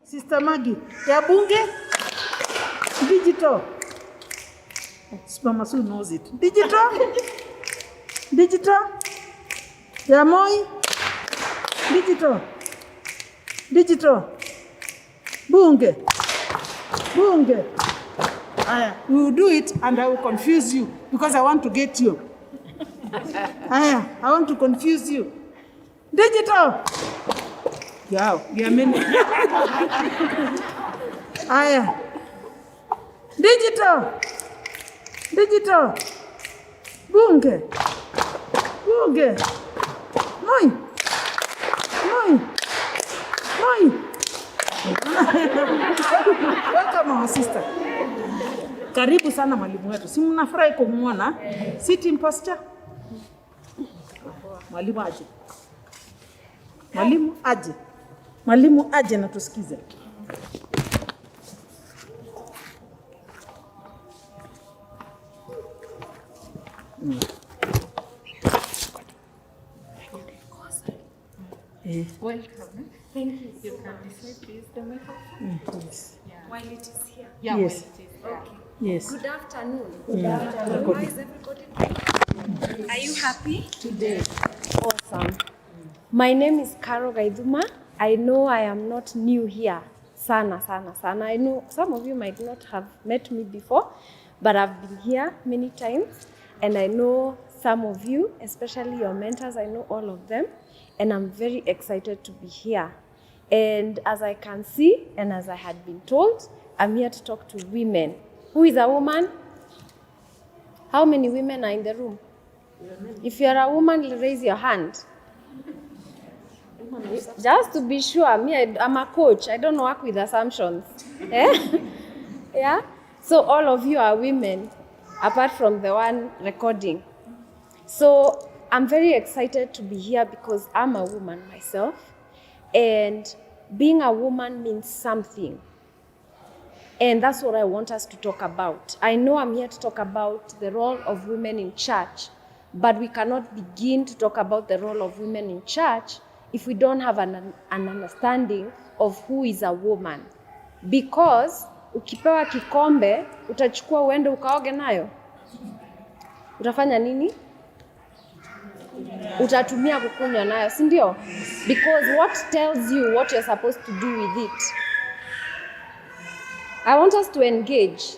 Sister Maggie, ya bunge? Digital. Mama Sue knows it. Digital? Digital? Ya Moi? Digital? Digital? Bunge? Bunge? We will do it and I will confuse you because I want to get you. I want to confuse you. Digital? Wow, you are many. Digital? Digital? Bunge? Bunge? Moi? Moi? Moi? Welcome our sister. Karibu sana mwalimu wetu. Si mnafurahi kumuona? City imposter. Mwalimu aje. Mwalimu aje. Mwalimu aje na tusikize. Welcome. Thank you. You can decide to use the microphone. Yes. Yeah. While it is here. Yeah, yes. While it is here. Okay. Yes. Good afternoon. Good afternoon. How is everybody? Are you happy today? Awesome. My name is Gaithuma. I know I am not new here. Sana. I know some of you might not have met me before, but I've been here many times, and I know some of you, especially your mentors, I know all of them, and I'm very excited to be here. And as I can see, and as I had been told, I'm here to talk to women. Who is a woman? How many women are in the room? If you're a woman, raise your hand. Just to be sure, I'm a coach. I don't work with assumptions. Yeah? So all of you are women, apart from the one recording. So I'm very excited to be here because I'm a woman myself. And being a woman means something. And that's what I want us to talk about. I know I'm here to talk about the role of women in church, but we cannot begin to talk about the role of women in church if we don't have an understanding of who is a woman. Because ukipewa kikombe, utachukua uende ukaoge nayo? Utafanya nini? Utatumia kukunywa nayo, si ndio? Because what tells you what you're supposed to do with it? I want us to engage.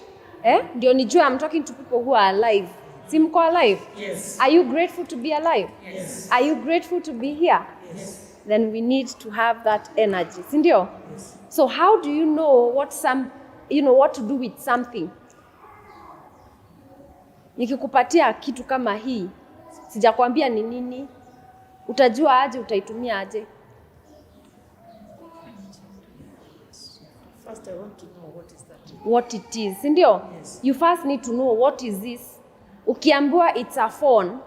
Ndio nijue I'm talking to people who are alive. Si mko alive? Yes. Are you grateful to be alive? Yes. Are you grateful to be here? Yes. Then we need to have that energy. Si ndio? Yes. So how do you know what to do with something? Nikikupatia kitu kama hii, sijakwambia ni nini, utajua aje, utaitumia aje? First, I want to know what is that. What it is, si ndio? Yes. You first need to know what is this. Ukiambiwa it's a phone,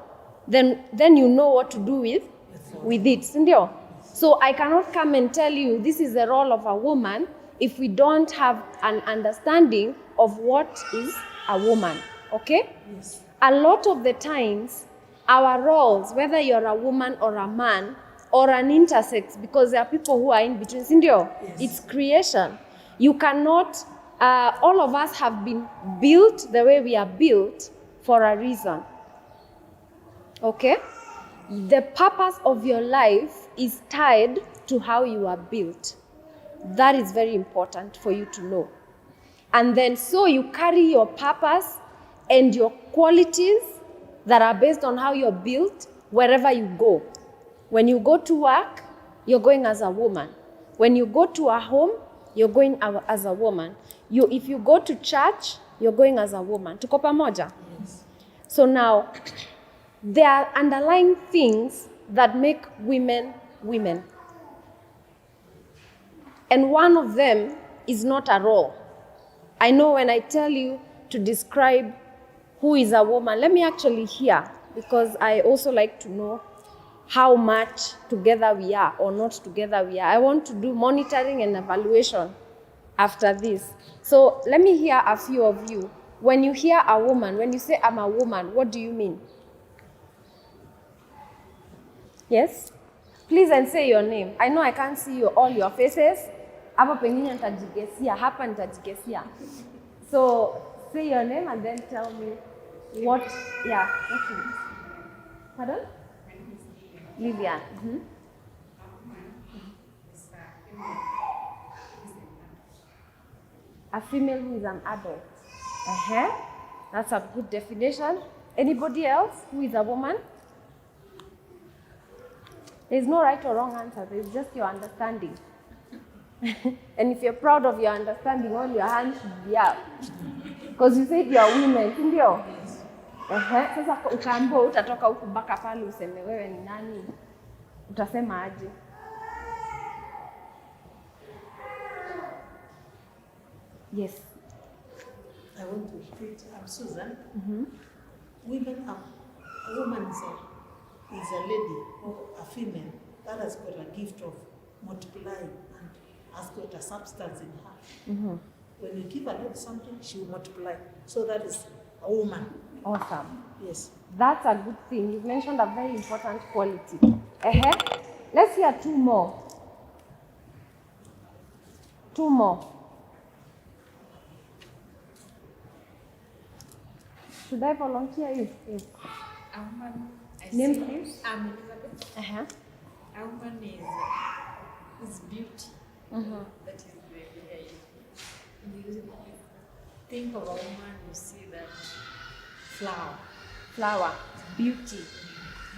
then you know what to do with it, si ndio? So I cannot come and tell you this is the role of a woman if we don't have an understanding of what is a woman, okay? Yes. A lot of the times, our roles, whether you're a woman or a man or an intersex, because there are people who are in between, si ndio? Yes. It's creation. You cannot, all of us have been built the way we are built for a reason, okay? The purpose of your life is tied to how you are built. That is very important for you to know. And then so you carry your purpose and your qualities that are based on how you're built wherever you go. When you go to work, you're going as a woman. When you go to a home, you're going as a woman. If you go to church, you're going as a woman. Tuko pamoja? Yes. So now, there are underlying things that make women women. And one of them is not a role. I know when I tell you to describe who is a woman, let me actually hear, because I also like to know how much together we are or not together we are. I want to do monitoring and evaluation after this. So let me hear a few of you. When you hear a woman, when you say I'm a woman, what do you mean? Yes? Please and say your name. I know I can't see all your faces. Hapa pengine nitajigesia, hapa nitajigesia. So say your name and then tell me what is it? Pardon? Lillian. A female who is an adult. That's a good definition. Anybody else who is a woman? There's no right or wrong answer. There's just your understanding. And if you're proud of your understanding, all your hands should be up. Because you said you're women, sindio? Sasa ukaambiwa utatoka huku mpaka pale useme wewe ni nani? Utasema aje? Yes. I want to repeat. I'm Susan. Women are, a woman is a lady or a female that has got a gift of multiplying and has got a substance in her. When you give a lady something, she will multiply. So that is a woman. Awesome. Yes. That's a good thing. You've mentioned a very important quality. Let's hear two more. Two more. Should I volunteer you? Yes. A woman, Name, please. I'm Elizabeth. A woman is beauty. That is you think of a woman, you see that Flower. Beauty.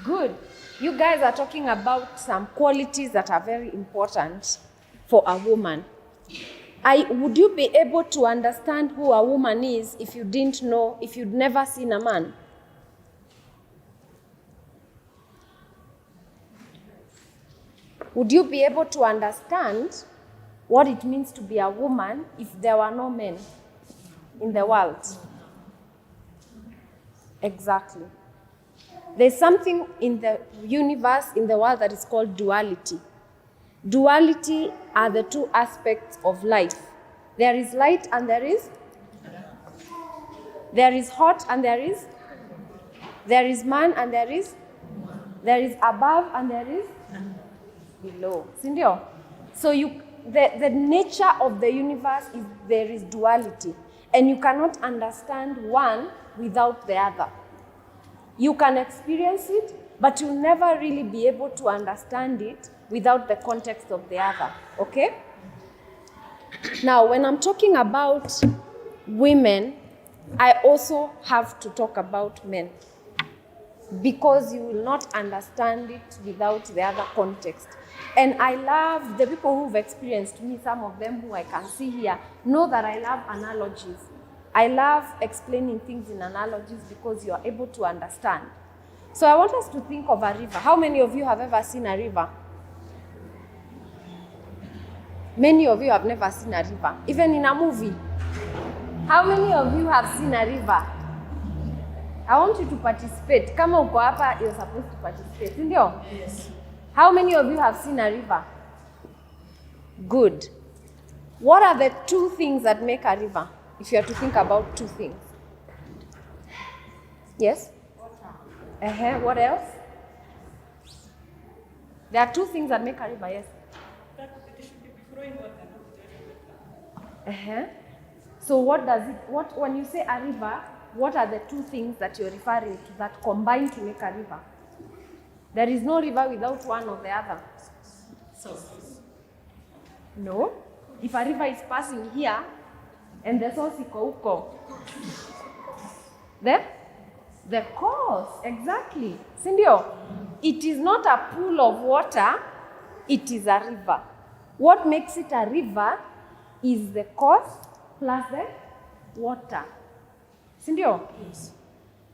Good. You guys are talking about some qualities that are very important for a woman. Would you be able to understand who a woman is if you didn't know, if you'd never seen a man? Would you be able to understand what it means to be a woman if there were no men in the world? Exactly. There's something in the universe, in the world, that is called duality. Duality are the two aspects of life. There is light and there is hot and there is man and there is above and there is below. Sindio? So the nature of the universe is there is duality, and you cannot understand one without the other. You can experience it, but you'll never really be able to understand it without the context of the other, okay? Now, when I'm talking about women, I also have to talk about men, because you will not understand it without the other context. And I love the people who've experienced me, some of them who I can see here, know that I love analogies. I love explaining things in analogies because you are able to understand. So I want us to think of a river. How many of you have ever seen a river? Many of you have never seen a river, even in a movie. How many of you have seen a river? I want you to participate. Kama uko hapa, you're supposed to participate. Ndio? Yes. How many of you have seen a river? Good. What are the two things that make a river? If you have to think about two things. Yes? Water. What else? There are two things that make a river, yes? that it should be flowing water. So when you say a river, what are the two things that you're referring to that combine to make a river? There is no river without one or the other. Source. No. If a river is passing here and the source iko huko, the cause, exactly. Sindio? It is not a pool of water, it is a river. What makes it a river is the cause plus the water. Sindio? Yes.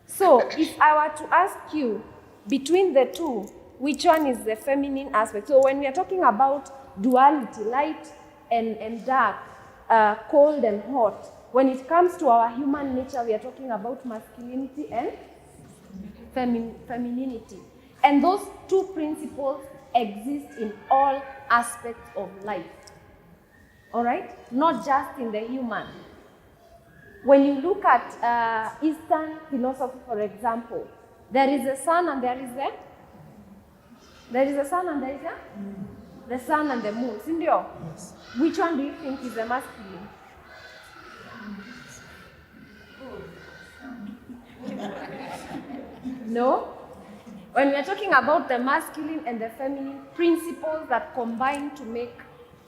So if I were to ask you, between the two, which one is the feminine aspect? So when we are talking about duality, light and dark, cold and hot, when it comes to our human nature, we are talking about masculinity and femininity. And those two principles exist in all aspects of life. All right? Not just in the human. When you look at Eastern philosophy, for example, there is a sun and there is a sun and there is a The sun and the moon, si ndio? Yes. Which one do you think is the masculine? No? When we are talking about the masculine and the feminine principles that combine to make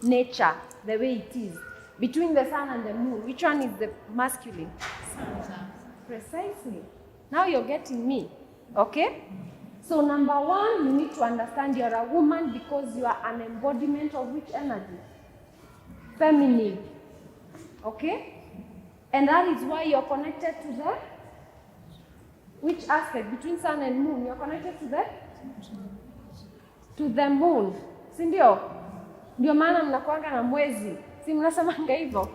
nature the way it is, between the sun and the moon, which one is the masculine? Precisely. Now you're getting me, okay? So number one, you need to understand you're a woman because you are an embodiment of which energy? Feminine, okay? And that is why you're connected to the, which aspect? Between sun and moon, you're connected to the moon, si ndio? Ndio maana mnakuanga na mwezi, si mnasemanga hivyo?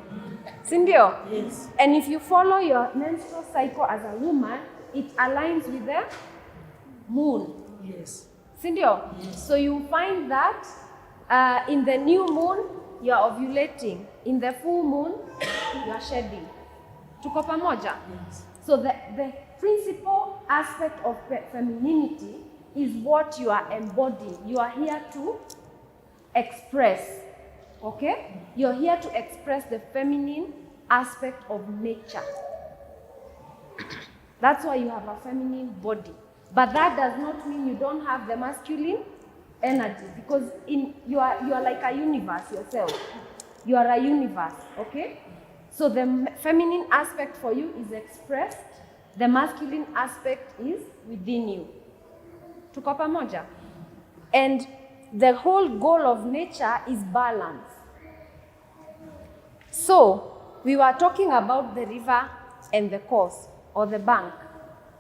Si ndio? Yes. And if you follow your menstrual cycle as a woman, it aligns with the moon. Yes. Si ndio? Yes. So you find that in the new moon, you are ovulating. In the full moon, you are shedding. Tuko pamoja? Yes. So the principal aspect of femininity is what you are embodying. You are here to express, okay? You're here to express the feminine aspect of nature. That's why you have a feminine body. But that does not mean you don't have the masculine energy, because you are like a universe yourself. You are a universe, okay? So the feminine aspect for you is expressed. The masculine aspect is within you. Tuko pamoja? And the whole goal of nature is balance. So we were talking about the river and the course, or the bank.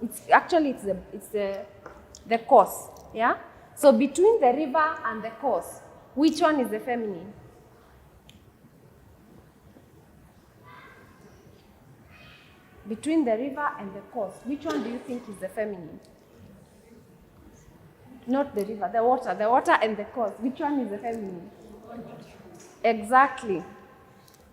It's the course, yeah? So between the river and the course, which one is the feminine? Between the river and the course, which one do you think is the feminine? Not the river, the water and the course. Which one is the feminine? Exactly.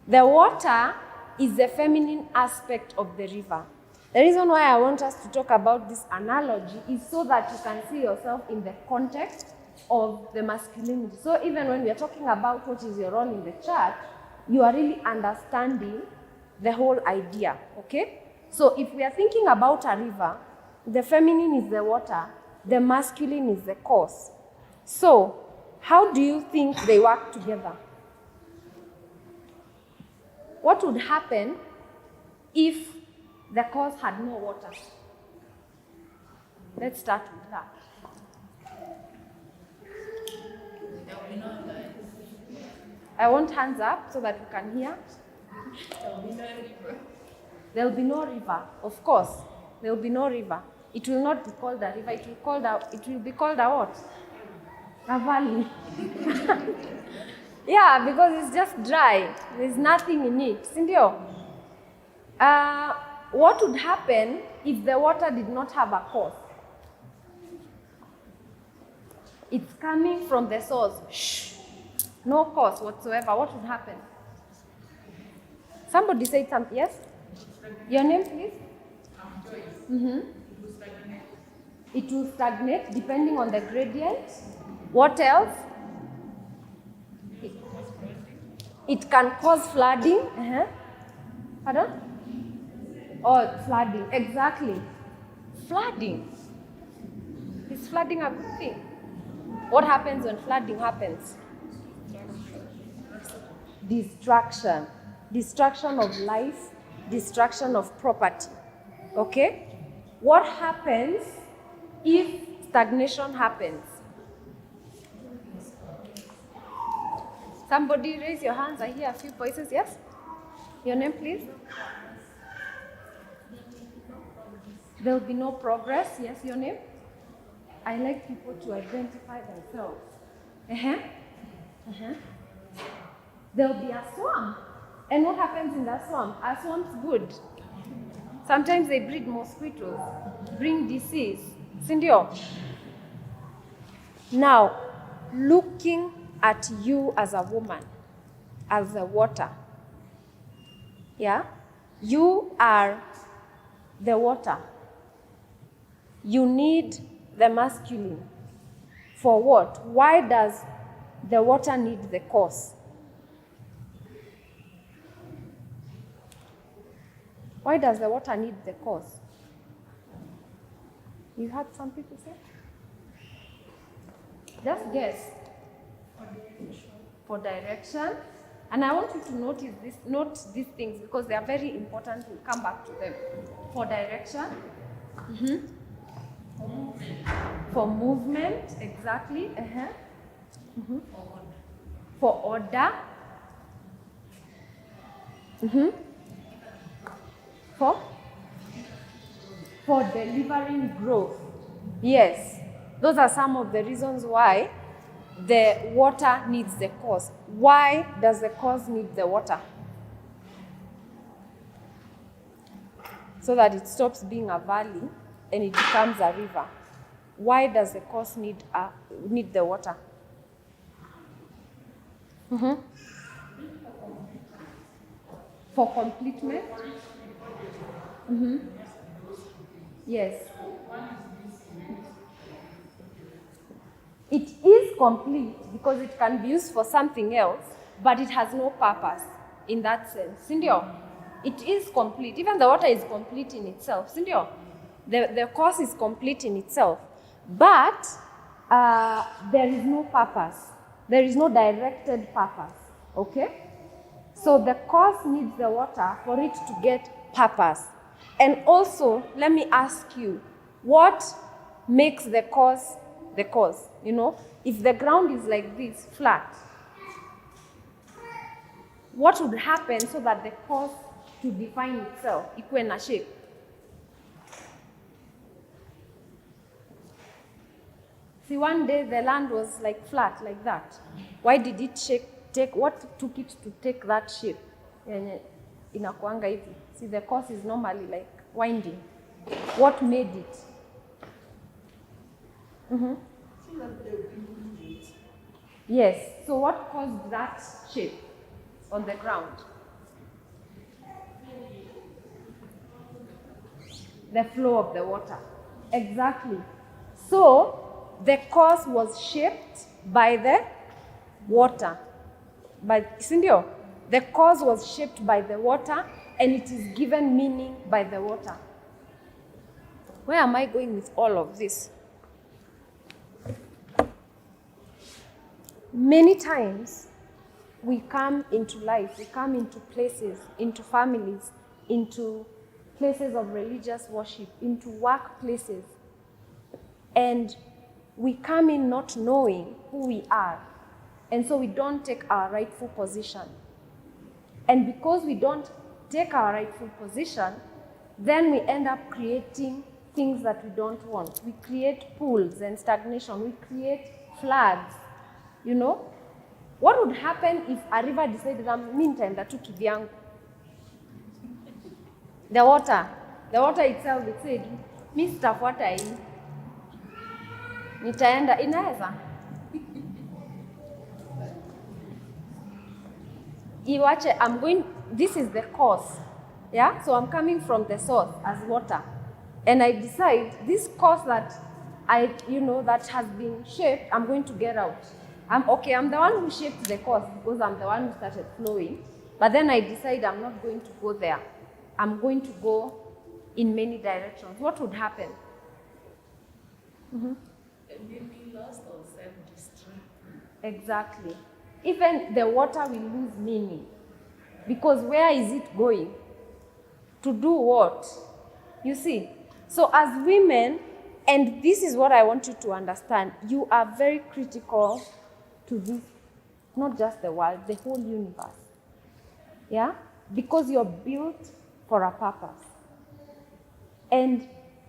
The water is the feminine aspect of the river. The reason why I want us to talk about this analogy is so that you can see yourself in the context of the masculinity. So even when we are talking about what is your role in the church, you are really understanding the whole idea, okay? So if we are thinking about a river, the feminine is the water, the masculine is the course. So how do you think they work together? What would happen if the course had no water? Let's start with that. I want hands up so that we can hear. There will be no river, of course. There will be no river. It will not be called a river. It will be called a what? A valley. Yeah, because it's just dry. There's nothing in it. Sindio? What would happen if the water did not have a course? It's coming from the source. Shh. No course whatsoever. What would happen? Somebody say something. Yes? Your name, please? Mm-hmm. It will stagnate depending on the gradient. What else? It can cause flooding. Pardon? Oh, flooding. Exactly. Flooding. Is flooding a good thing? What happens when flooding happens? Destruction. Destruction of life, destruction of property. Okay? What happens if stagnation happens? Somebody raise your hands. I hear a few voices. Yes? Your name, please? There will be no progress. Yes, your name? I like people to identify themselves. There will be a swamp. And what happens in the swamp? A swamp's good. Sometimes they breed mosquitoes, bring disease. Sindio? Now, looking at you as a woman, as the water. Yeah? You are the water. You need the masculine. For what? Why does the water need the cause? Why does the water need the cause? You heard some people say? Just guess. For direction. And I want you to note these things because they are very important. We'll come back to them. For direction. For movement, exactly. For order. For delivering growth. Yes, those are some of the reasons why the water needs the cause. Why does the cause need the water? So that it stops being a valley and it becomes a river. Why does the cause need the water? For completement? Yes. It is complete because it can be used for something else, but it has no purpose in that sense. Sindio? It is complete. Even the water is complete in itself. Sindio? The course is complete in itself. But there is no purpose. There is no directed purpose. Okay? So the course needs the water for it to get purpose. And also, let me ask you, what makes the cause the cause? You know, if the ground is like this, flat, what would happen so that the cause to define itself, ikuwe na shape? See, one day the land was like flat, like that. Why did it what took it to take that shape? Inakuanga hivi. See, the course is normally like winding. What made it? Yes. So what caused that shape on the ground? The flow of the water. Exactly. So the course was shaped by the water. Sindio? The cause was shaped by the water and it is given meaning by the water. Where am I going with all of this? Many times we come into life, we come into places, into families, into places of religious worship, into workplaces, and we come in not knowing who we are, and so we don't take our rightful position. And because we don't take our rightful position, then we end up creating things that we don't want. We create pools and stagnation. We create floods. You know? What would happen if a river decided that meantime that took kivyangu? The water itself, it said, mi sitafuata hii. Nitaenda, inaweza. Iwache, this is the course. Yeah? So I'm coming from the source as water. And I decide this course that that has been shaped, I'm going to get out. I'm the one who shaped the course because I'm the one who started flowing. But then I decide I'm not going to go there. I'm going to go in many directions. What would happen? Maybe lost or self-destruct. Exactly. Even the water will lose meaning. Because where is it going? To do what? You see? So as women, and this is what I want you to understand, you are very critical to this, not just the world, the whole universe. Yeah? Because you're built for a purpose. And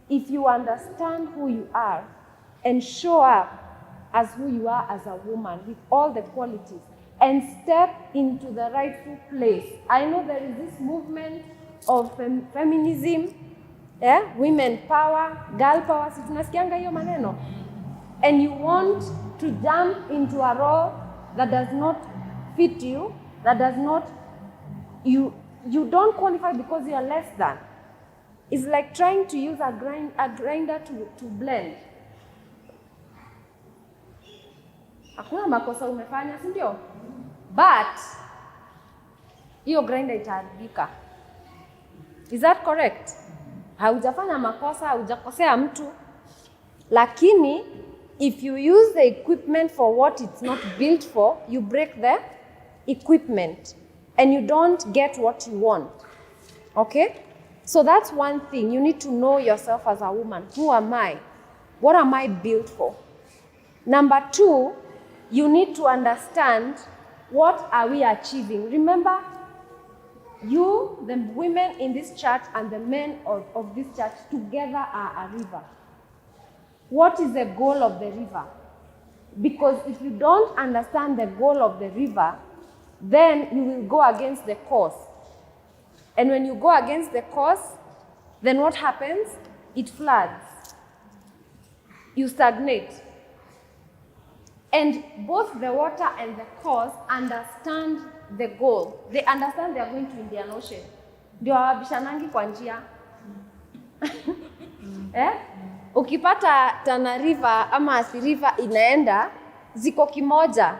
if you understand who you are and show up as who you are as a woman with all the qualities and step into the rightful place. I know there is this movement of feminism, yeah? Women power, girl power, si tunasikianga hiyo maneno. And you want to jump into a role that does not fit you, that does not, you don't qualify because you are less than. It's like trying to use a grinder to blend. Hakuna makosa umefanya, si ndio? But hiyo grinder itaharibika. Is that correct? Haujafanya makosa, haujakosea mtu. Lakini if you use the equipment for what it's not built for, you break the equipment and you don't get what you want. Okay? So that's one thing. You need to know yourself as a woman. Who am I? What am I built for? Number 2, you need to understand what are we achieving. Remember, you, the women in this church and the men of this church together are a river. What is the goal of the river? Because if you don't understand the goal of the river, then you will go against the course. And when you go against the course, then what happens? It floods. You stagnate. And both the water and the course understand the goal. They understand they are going to Indian Ocean. Ndio hawabishanangi kwa njia. Ukipata Tana River ama Athi River inaenda, ziko kimoja.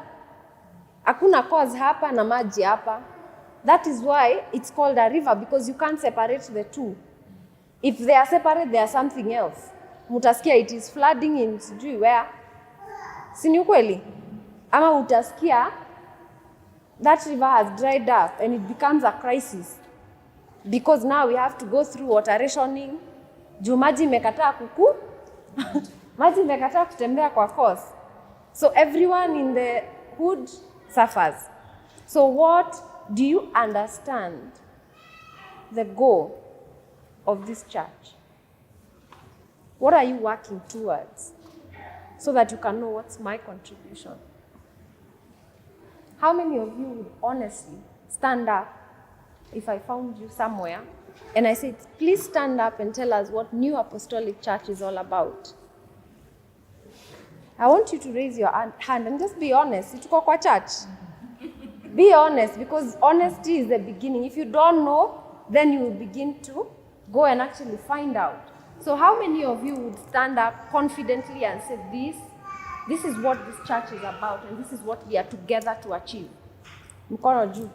Hakuna course hapa na maji hapa. That is why it's called a river, because you can't separate the two. If they are separate, they are something else. Mutasikia it is flooding in sijui where. Si ni ukweli? Ama utasikia that river has dried up and it becomes a crisis. Because now we have to go through water rationing. Juu maji imekataa maji imekataa kutembea kwa course. So everyone in the hood suffers. So what do you understand the goal of this church? What are you working towards? So that you can know what's my contribution. How many of you would honestly stand up if I found you somewhere and I said, please stand up and tell us what New Apostolic Church is all about? I want you to raise your hand and just be honest. Tuko kwa church. Be honest, because honesty is the beginning. If you don't know, then you will begin to go and actually find out. So how many of you would stand up confidently and say, this is what this church is about, and this is what we are together to achieve? Mkono juu.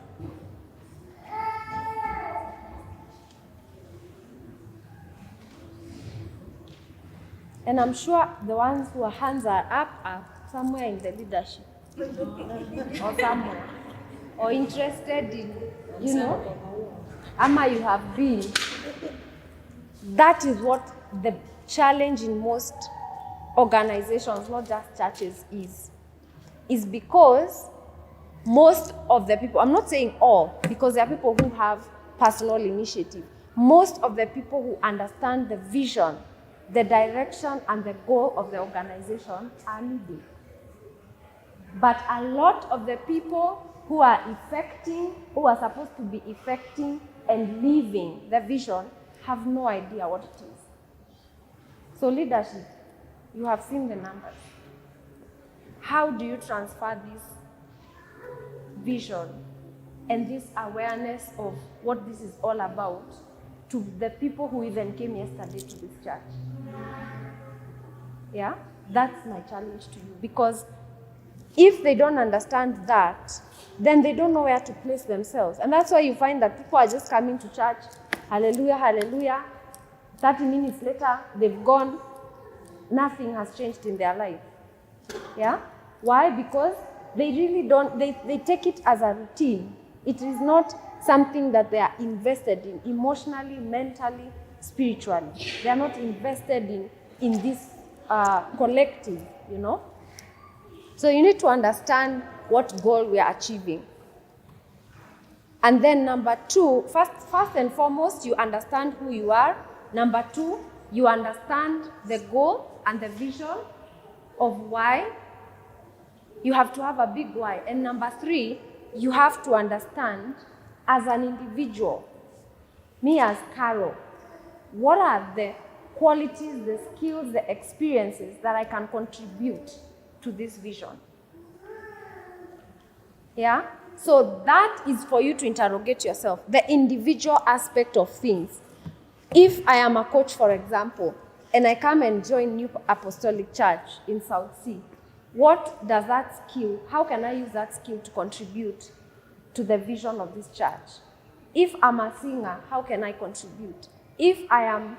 And I'm sure the ones whose hands are up are somewhere in the leadership. Or somewhere. Or interested in, ama you have been. That is what the challenge in most organizations, not just churches, is because most of the people, I'm not saying all, because there are people who have personal initiative. Most of the people who understand the vision, the direction, and the goal of the organization are leading. But a lot of the people who are effecting, who are supposed to be effecting and living the vision, have no idea what it is. So leadership, you have seen the numbers. How do you transfer this vision and this awareness of what this is all about to the people who even came yesterday to this church? Yeah, that's my challenge to you. Because if they don't understand that, then they don't know where to place themselves. And that's why you find that people are just coming to church, hallelujah, hallelujah. 30 minutes later, they've gone. Nothing has changed in their life. Yeah? Why? Because they really don't, they take it as a routine. It is not something that they are invested in emotionally, mentally, spiritually. They are not invested in this collective, So you need to understand what goal we are achieving. And then number 2, first and foremost, you understand who you are. Number 2, you understand the goal and the vision of why. You have to have a big why. And number 3, you have to understand as an individual, me as Carol, what are the qualities, the skills, the experiences that I can contribute to this vision. Yeah? So that is for you to interrogate yourself, the individual aspect of things. If I am a coach, for example, and I come and join New Apostolic Church in South Sea, what does that skill, how can I use that skill to contribute to the vision of this church? If I'm a singer, how can I contribute? If I am,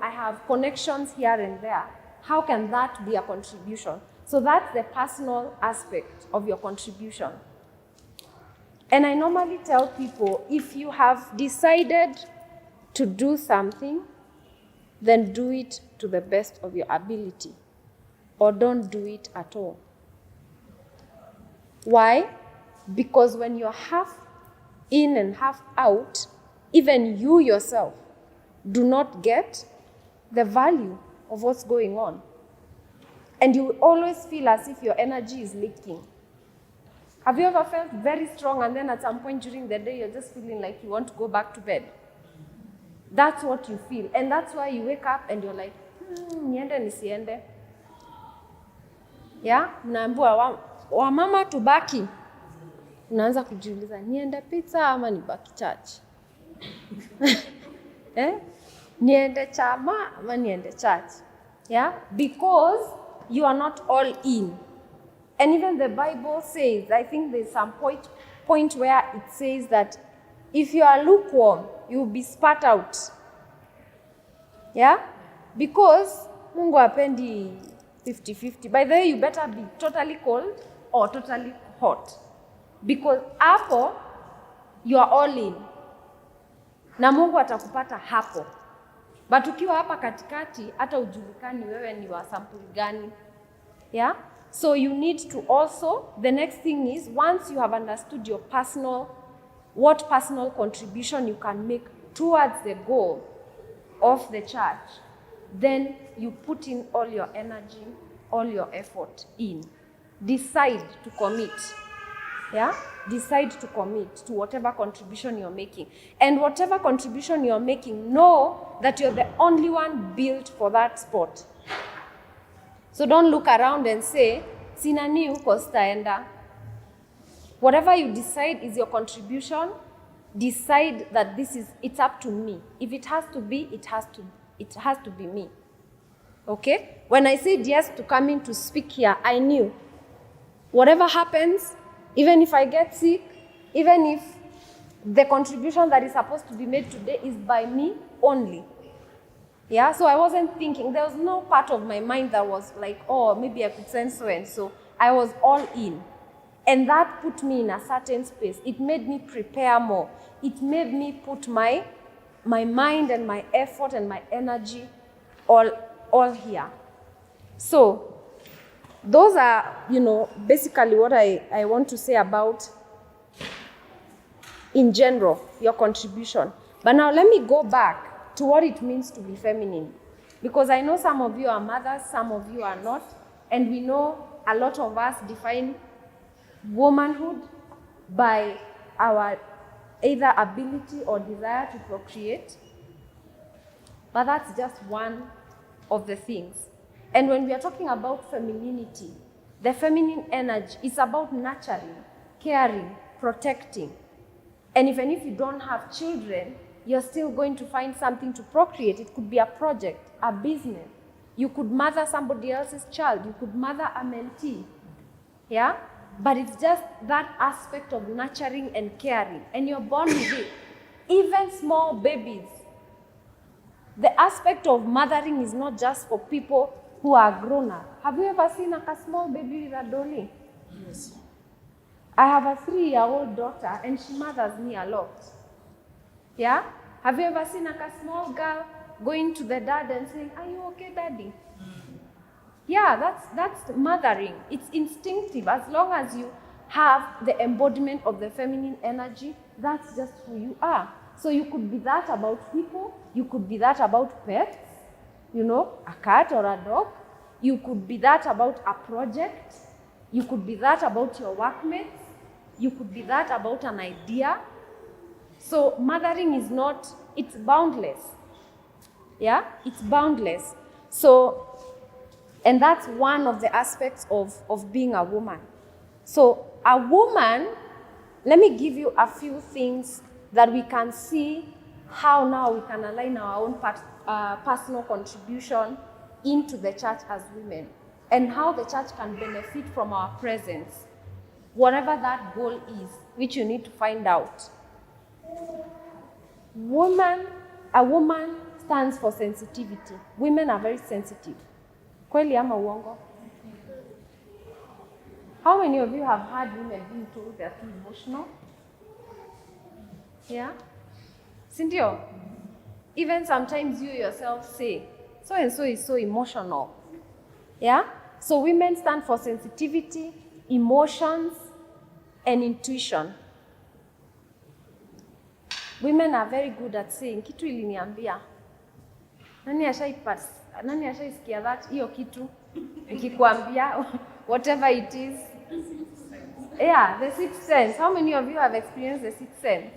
I have connections here and there, how can that be a contribution? So that's the personal aspect of your contribution. And I normally tell people, if you have decided to do something, then do it to the best of your ability, or don't do it at all. Why? Because when you're half in and half out, even you yourself do not get the value of what's going on. And you will always feel as if your energy is leaking. Have you ever felt very strong and then at some point during the day you're just feeling like you want to go back to bed? That's what you feel. And that's why you wake up and you're like, niende nisiende. Yeah? Mnaambiwa wamama tubaki. Unaanza kujiuliza, niende pizza ama nibaki church? Niende chama ama niende church? Yeah? Because you are not all in. And even the Bible says, I think there's some point where it says that if you are lukewarm, you will be spat out. Yeah? Because Mungu hapendi 50-50. By the way, you better be totally cold or totally hot. Because hapo, you are all in. Na Mungu atakupata hapo. But ukiwa hapa katikati, hata ujulikani wewe ni wa sampuli gani. Yeah? So you need to also, the next thing is, once you have understood your what personal contribution you can make towards the goal of the church, then you put in all your energy, all your effort in. Decide to commit. Yeah? Decide to commit to whatever contribution you're making. And whatever contribution you're making, know that you're the only one built for that spot. So don't look around and say, sina ni uko staenda. Whatever you decide is your contribution, decide that it's up to me. If it has to be, it has to be me. Okay? When I said yes to coming to speak here, I knew whatever happens, even if I get sick, even if the contribution that is supposed to be made today is by me only. Yeah, so I wasn't thinking, there was no part of my mind that was like, oh, maybe I could send so and so. I was all in. And that put me in a certain space. It made me prepare more. It made me put my mind and my effort and my energy all here. So those are, basically what I want to say about, in general, your contribution. But now let me go back to what it means to be feminine. Because I know some of you are mothers, some of you are not, and we know a lot of us define womanhood by our either ability or desire to procreate. But that's just one of the things. And when we are talking about femininity, the feminine energy is about nurturing, caring, protecting. And even if you don't have children, you're still going to find something to procreate. It could be a project, a business. You could mother somebody else's child. You could mother a mentee. Yeah? But it's just that aspect of nurturing and caring. And you're born with it. Even small babies. The aspect of mothering is not just for people who are grown up. Have you ever seen a small baby with a dolly? Yes. I have a 3-year-old daughter and she mothers me a lot. Yeah? Have you ever seen a small girl going to the dad and saying, "Are you okay, daddy?" Yeah, that's mothering. It's instinctive. As long as you have the embodiment of the feminine energy, that's just who you are. So you could be that about people. You could be that about pets, a cat or a dog. You could be that about a project. You could be that about your workmates. You could be that about an idea. So mothering is not, it's boundless. Yeah, it's boundless. So, and that's one of the aspects of being a woman. So a woman, let me give you a few things that we can see how now we can align our own personal contribution into the church as women. and how the church can benefit from our presence, whatever that goal is, which you need to find out. A woman stands for sensitivity. Women are very sensitive. Kweli ama uongo? How many of you have heard women being told they're too emotional? Yeah? Sindio? Even sometimes you yourself say, so and so is so emotional. Yeah? So women stand for sensitivity, emotions, and intuition. Women are very good at saying, kitu iliniambia. Nani ashaisikia that? Iyo kitu. Ikikuambia, whatever it is. Yeah, the sixth sense. How many of you have experienced the sixth sense?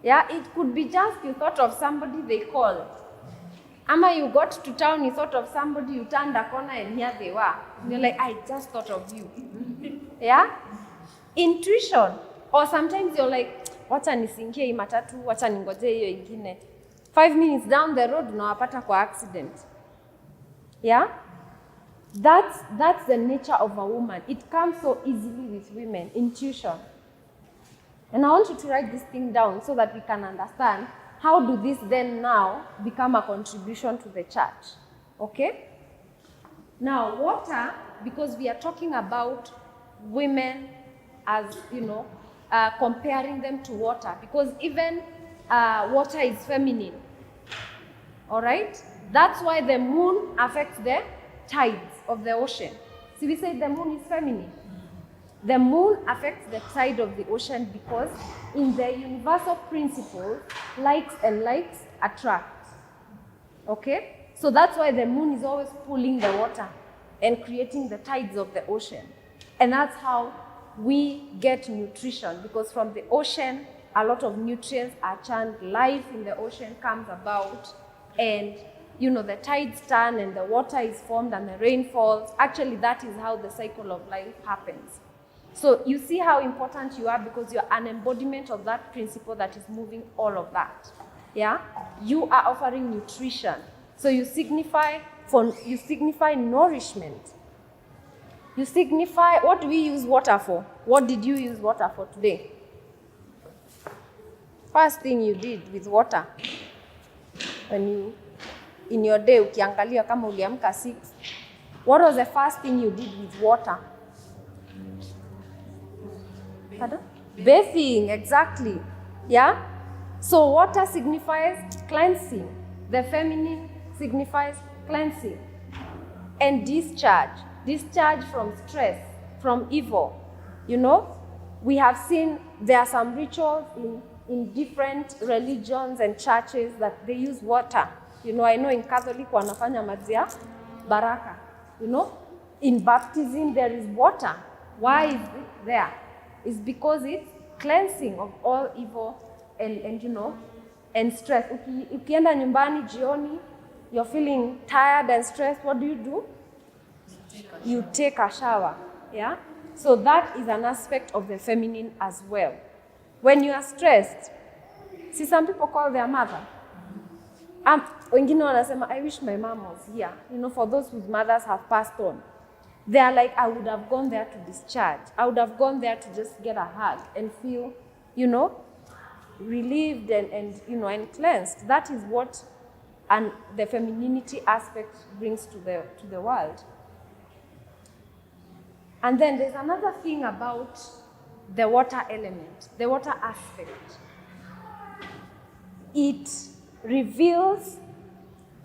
Yeah, it could be just you thought of somebody they call. Ama you got to town, you thought of somebody, you turned a corner and here they were. And you're like, I just thought of you. Yeah? Intuition. Or sometimes you're like, wacha nisingie hii matatu, wacha ningoje hiyo ingine. 5 minutes down the road, unawapata kwa accident. Yeah? That's the nature of a woman. It comes so easily with women, intuition. And I want you to write this thing down so that we can understand how do this then now become a contribution to the church. Okay? Now, water, because we are talking about women as, comparing them to water, because even water is feminine. All right? That's why the moon affects the tides of the ocean. See, we say the moon is feminine. The moon affects the tide of the ocean because in the universal principle, likes and likes attract. Okay? So that's why the moon is always pulling the water and creating the tides of the ocean. And that's how we get nutrition, because from the ocean, a lot of nutrients are churned. Life in the ocean comes about, and the tides turn and the water is formed and the rain falls. Actually, that is how the cycle of life happens. So you see how important you are, because you're an embodiment of that principle that is moving all of that. Yeah? You are offering nutrition. So you signify nourishment. You signify, what do we use water for? What did you use water for today? First thing you did with water, when you, in your day, ukiangalia kama uliamka 6, what was the first thing you did with water? Pardon? Bathing, exactly. Yeah? So water signifies cleansing. The feminine signifies cleansing. And discharge. Discharge from stress, from evil. We have seen there are some rituals in different religions and churches that they use water. I know in Catholic wanafanya maji ya baraka. In baptism there is water. Why is it there? It's because it's cleansing of all evil and stress. Ukienda nyumbani jioni, you're feeling tired and stressed, what do? You take a shower. Yeah? So that is an aspect of the feminine as well. When you are stressed, see, some people call their mother. Wengine wanasema, I wish my mom was here. For those whose mothers have passed on. They are like, I would have gone there to discharge. I would have gone there to just get a hug and feel, relieved and cleansed. That is what the femininity aspect brings to the world. And then there's another thing about the water element, the water aspect. It reveals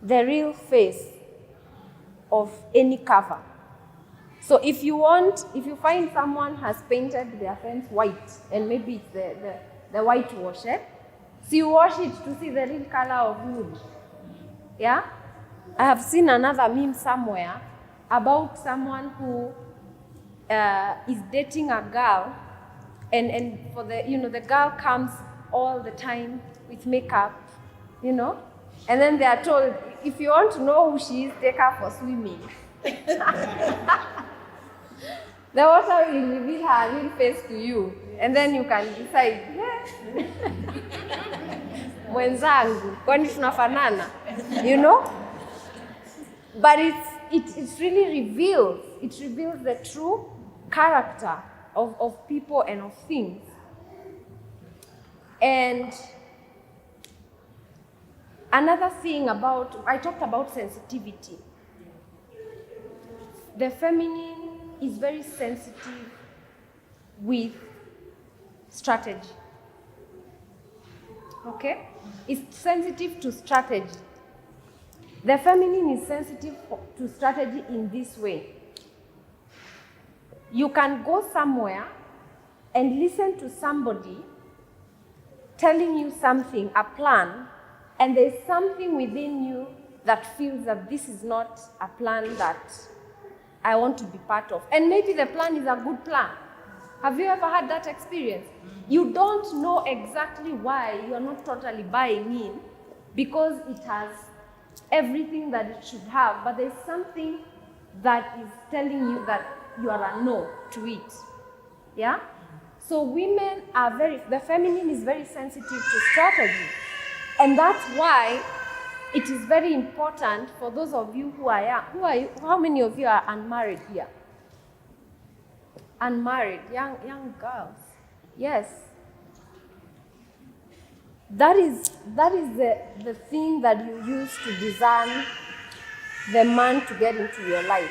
the real face of any cover. So if you find someone has painted their fence white, and maybe it's the whitewash, so you wash it to see the real color of wood. Yeah? I have seen another meme somewhere about someone who is dating a girl, and for the girl comes all the time with makeup, and then they are told, if you want to know who she is, take her for swimming. The water will reveal her real face to you, and then you can decide, mwenzangu, kwani tunafanana, But it really reveals the true character of people and of things. And another thing I talked about sensitivity. The feminine is very sensitive with strategy. Okay? It's sensitive to strategy. The feminine is sensitive to strategy in this way. You can go somewhere and listen to somebody telling you something, a plan, and there's something within you that feels that this is not a plan that I want to be part of. And maybe the plan is a good plan. Have you ever had that experience? You don't know exactly why you're not totally buying in, because it has everything that it should have, but there's something that is telling you that you are a no to it. Yeah? So women are the feminine is very sensitive to strategy. And that's why it is very important for those of you who are young. How many of you are unmarried here? Unmarried, young girls. Yes. That is the thing that you use to discern the man to get into your life.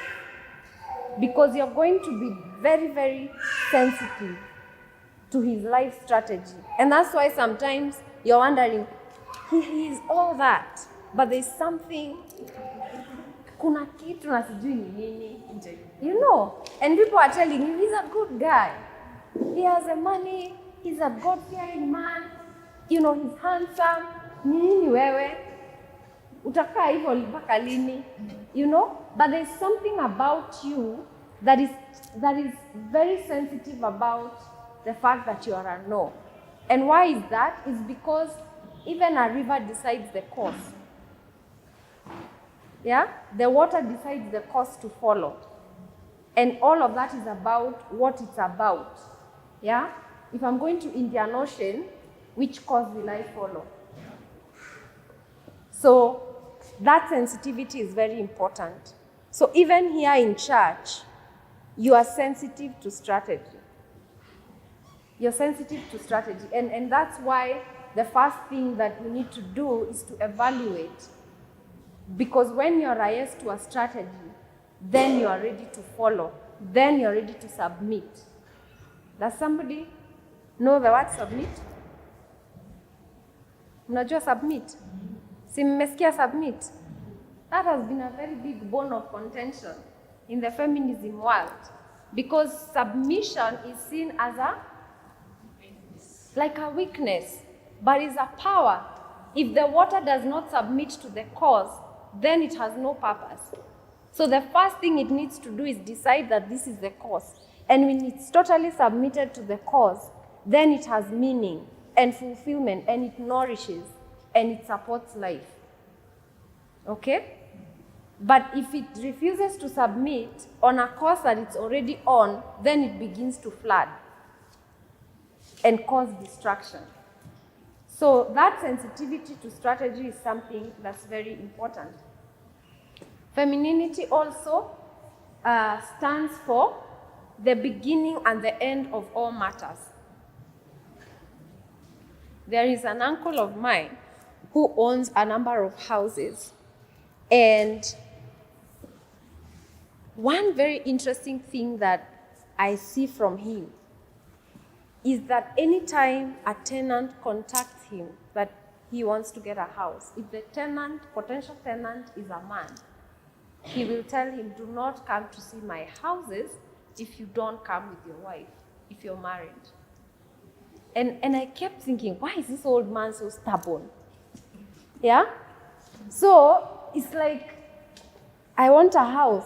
Because you're going to be very, very sensitive to his life strategy. And that's why sometimes you're wondering, he is all that, but there's something, kuna kitu na sijui ni nini. You know, and people are telling you, he's a good guy. He has the money, he's a God-fearing man, you know, he's handsome. Nini wewe? Utakaa hivyo mpaka lini? You know? But there's something about you that is very sensitive about the fact that you are a no. And why is that? It's because even a river decides the course. Yeah? The water decides the course to follow. And all of that is about what it's about. Yeah? If I'm going to Indian Ocean, which course will I follow? So that sensitivity is very important. So even here in church, you are sensitive to strategy. You're sensitive to strategy. And that's why the first thing that you need to do is to evaluate. Because when you're a yes to a strategy, then you are ready to follow. Then you're ready to submit. Does somebody know the word submit? Mnajua submit? Si mmesikia submit? That has been a very big bone of contention in the feminism world. Because submission is seen as like a weakness, but is a power. If the water does not submit to the cause, then it has no purpose. So the first thing it needs to do is decide that this is the cause. And when it's totally submitted to the cause, then it has meaning and fulfillment, and it nourishes and it supports life. Okay? But if it refuses to submit on a cause that it's already on, then it begins to flood and cause distraction. So that sensitivity to strategy is something that's very important. Femininity also stands for the beginning and the end of all matters. There is an uncle of mine who owns a number of houses. And one very interesting thing that I see from him is that anytime a tenant contacts him that he wants to get a house, if the potential tenant is a man, he will tell him, do not come to see my houses if you don't come with your wife, if you're married. And I kept thinking, why is this old man so stubborn? Yeah? So it's like, I want a house.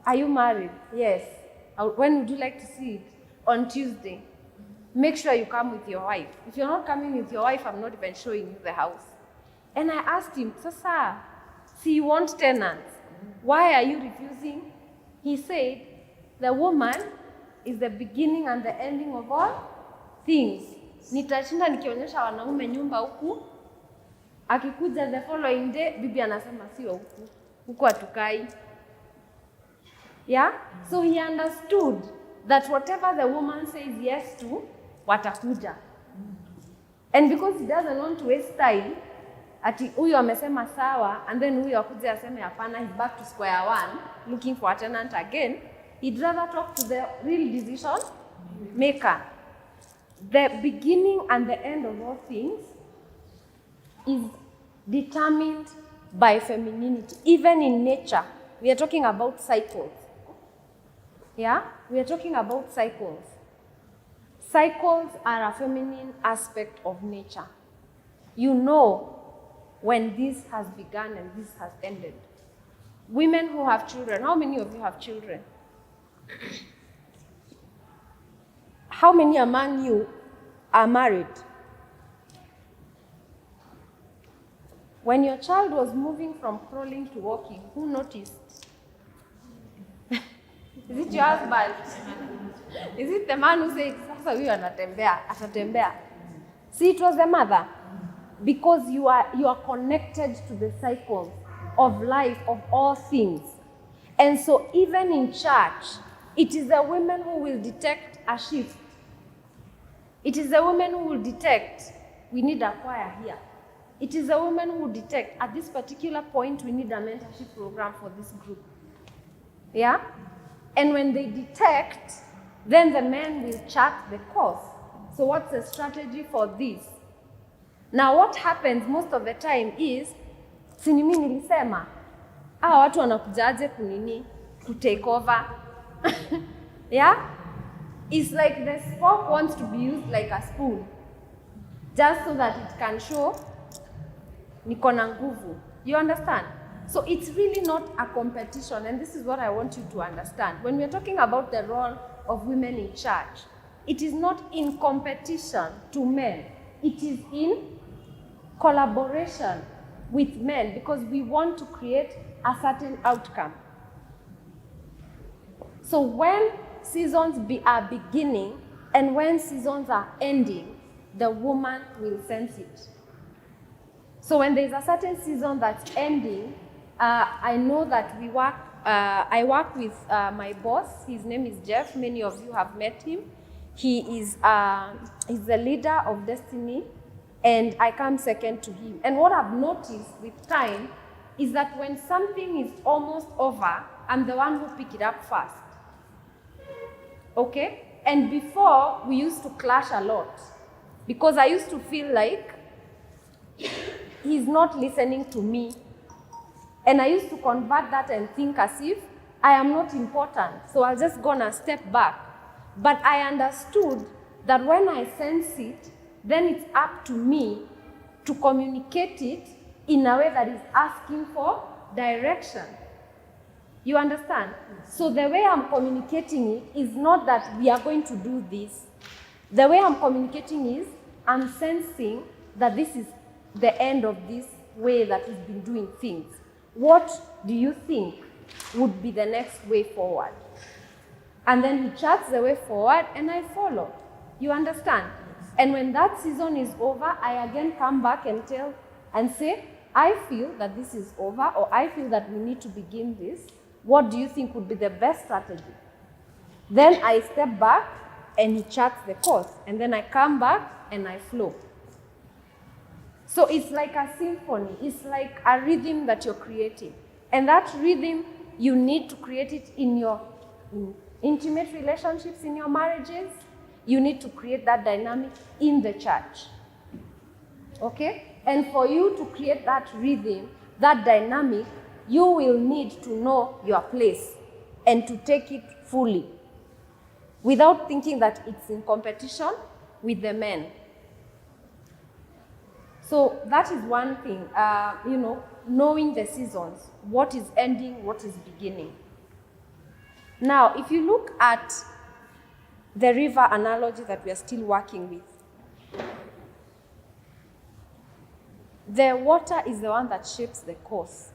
Are you married? Yes. When would you like to see it? On Tuesday. Make sure you come with your wife. If you're not coming with your wife, I'm not even showing you the house. And I asked him, so sir, see, you want tenants. Why are you refusing? He said, the woman is the beginning and the ending of all things. Nitashinda nikionyesha wanaume nyumba huku, akikuja the following day, bibi anasema sio huku, huku hatukai. Yeah? So he understood that whatever the woman says yes to, watakuja. And because he doesn't want to waste time, ati huyu amesema sawa, and then huyu akuje aseme hapana, he's back to square one, looking for a tenant again, he'd rather talk to the real decision maker. The beginning and the end of all things is determined by femininity. Even in nature, we are talking about cycles. Yeah? We are talking about cycles. Cycles are a feminine aspect of nature. You know when this has begun and this has ended. Women who have children, how many of you have children? How many among you are married? When your child was moving from crawling to walking, who noticed? Is it your husband? Is it the man who said, sasa huyu anatembea, atatembea? See, it was the mother. Because you are connected to the cycles of life, of all things. And so even in church, it is the women who will detect a shift. It is the women who will detect, we need a choir here. It is the women who detect, at this particular point, we need a mentorship program for this group. Yeah? And when they detect, then the men will chart the course. So what's the strategy for this? Now what happens most of the time is, si mimi nilisema, watu wanakujaje kunini, to take over. Yeah? It's like the fork wants to be used like a spoon, just so that it can show niko na nguvu. You understand? So it's really not a competition, and this is what I want you to understand. When we're talking about the role of women in church, it is not in competition to men. It is in collaboration with men, because we want to create a certain outcome. So when seasons are beginning and when seasons are ending, the woman will sense it. So when there's a certain season that's ending, I know that I work with my boss. His name is Jeff. Many of you have met him. He's the leader of Destiny, and I come second to him. And what I've noticed with time is that when something is almost over, I'm the one who pick it up first. Okay? And before, we used to clash a lot, because I used to feel like he's not listening to me. And I used to convert that and think as if I am not important, so I'll just gonna step back. But I understood that when I sense it, then it's up to me to communicate it in a way that is asking for direction. You understand? So the way I'm communicating it is not that we are going to do this. The way I'm communicating is I'm sensing that this is the end of this way that we've been doing things. What do you think would be the next way forward? And then he charts the way forward and I follow. You understand? And when that season is over, I again come back and tell and say, I feel that this is over, or I feel that we need to begin this. What do you think would be the best strategy? Then I step back and he charts the course. And then I come back and I flow. So it's like a symphony. It's like a rhythm that you're creating. And that rhythm, you need to create it in your intimate relationships, in your marriages. You need to create that dynamic in the church. Okay? And for you to create that rhythm, that dynamic, you will need to know your place and to take it fully without thinking that it's in competition with the men. So that is one thing, knowing the seasons, what is ending, what is beginning. Now, if you look at the river analogy that we are still working with, the water is the one that shapes the course.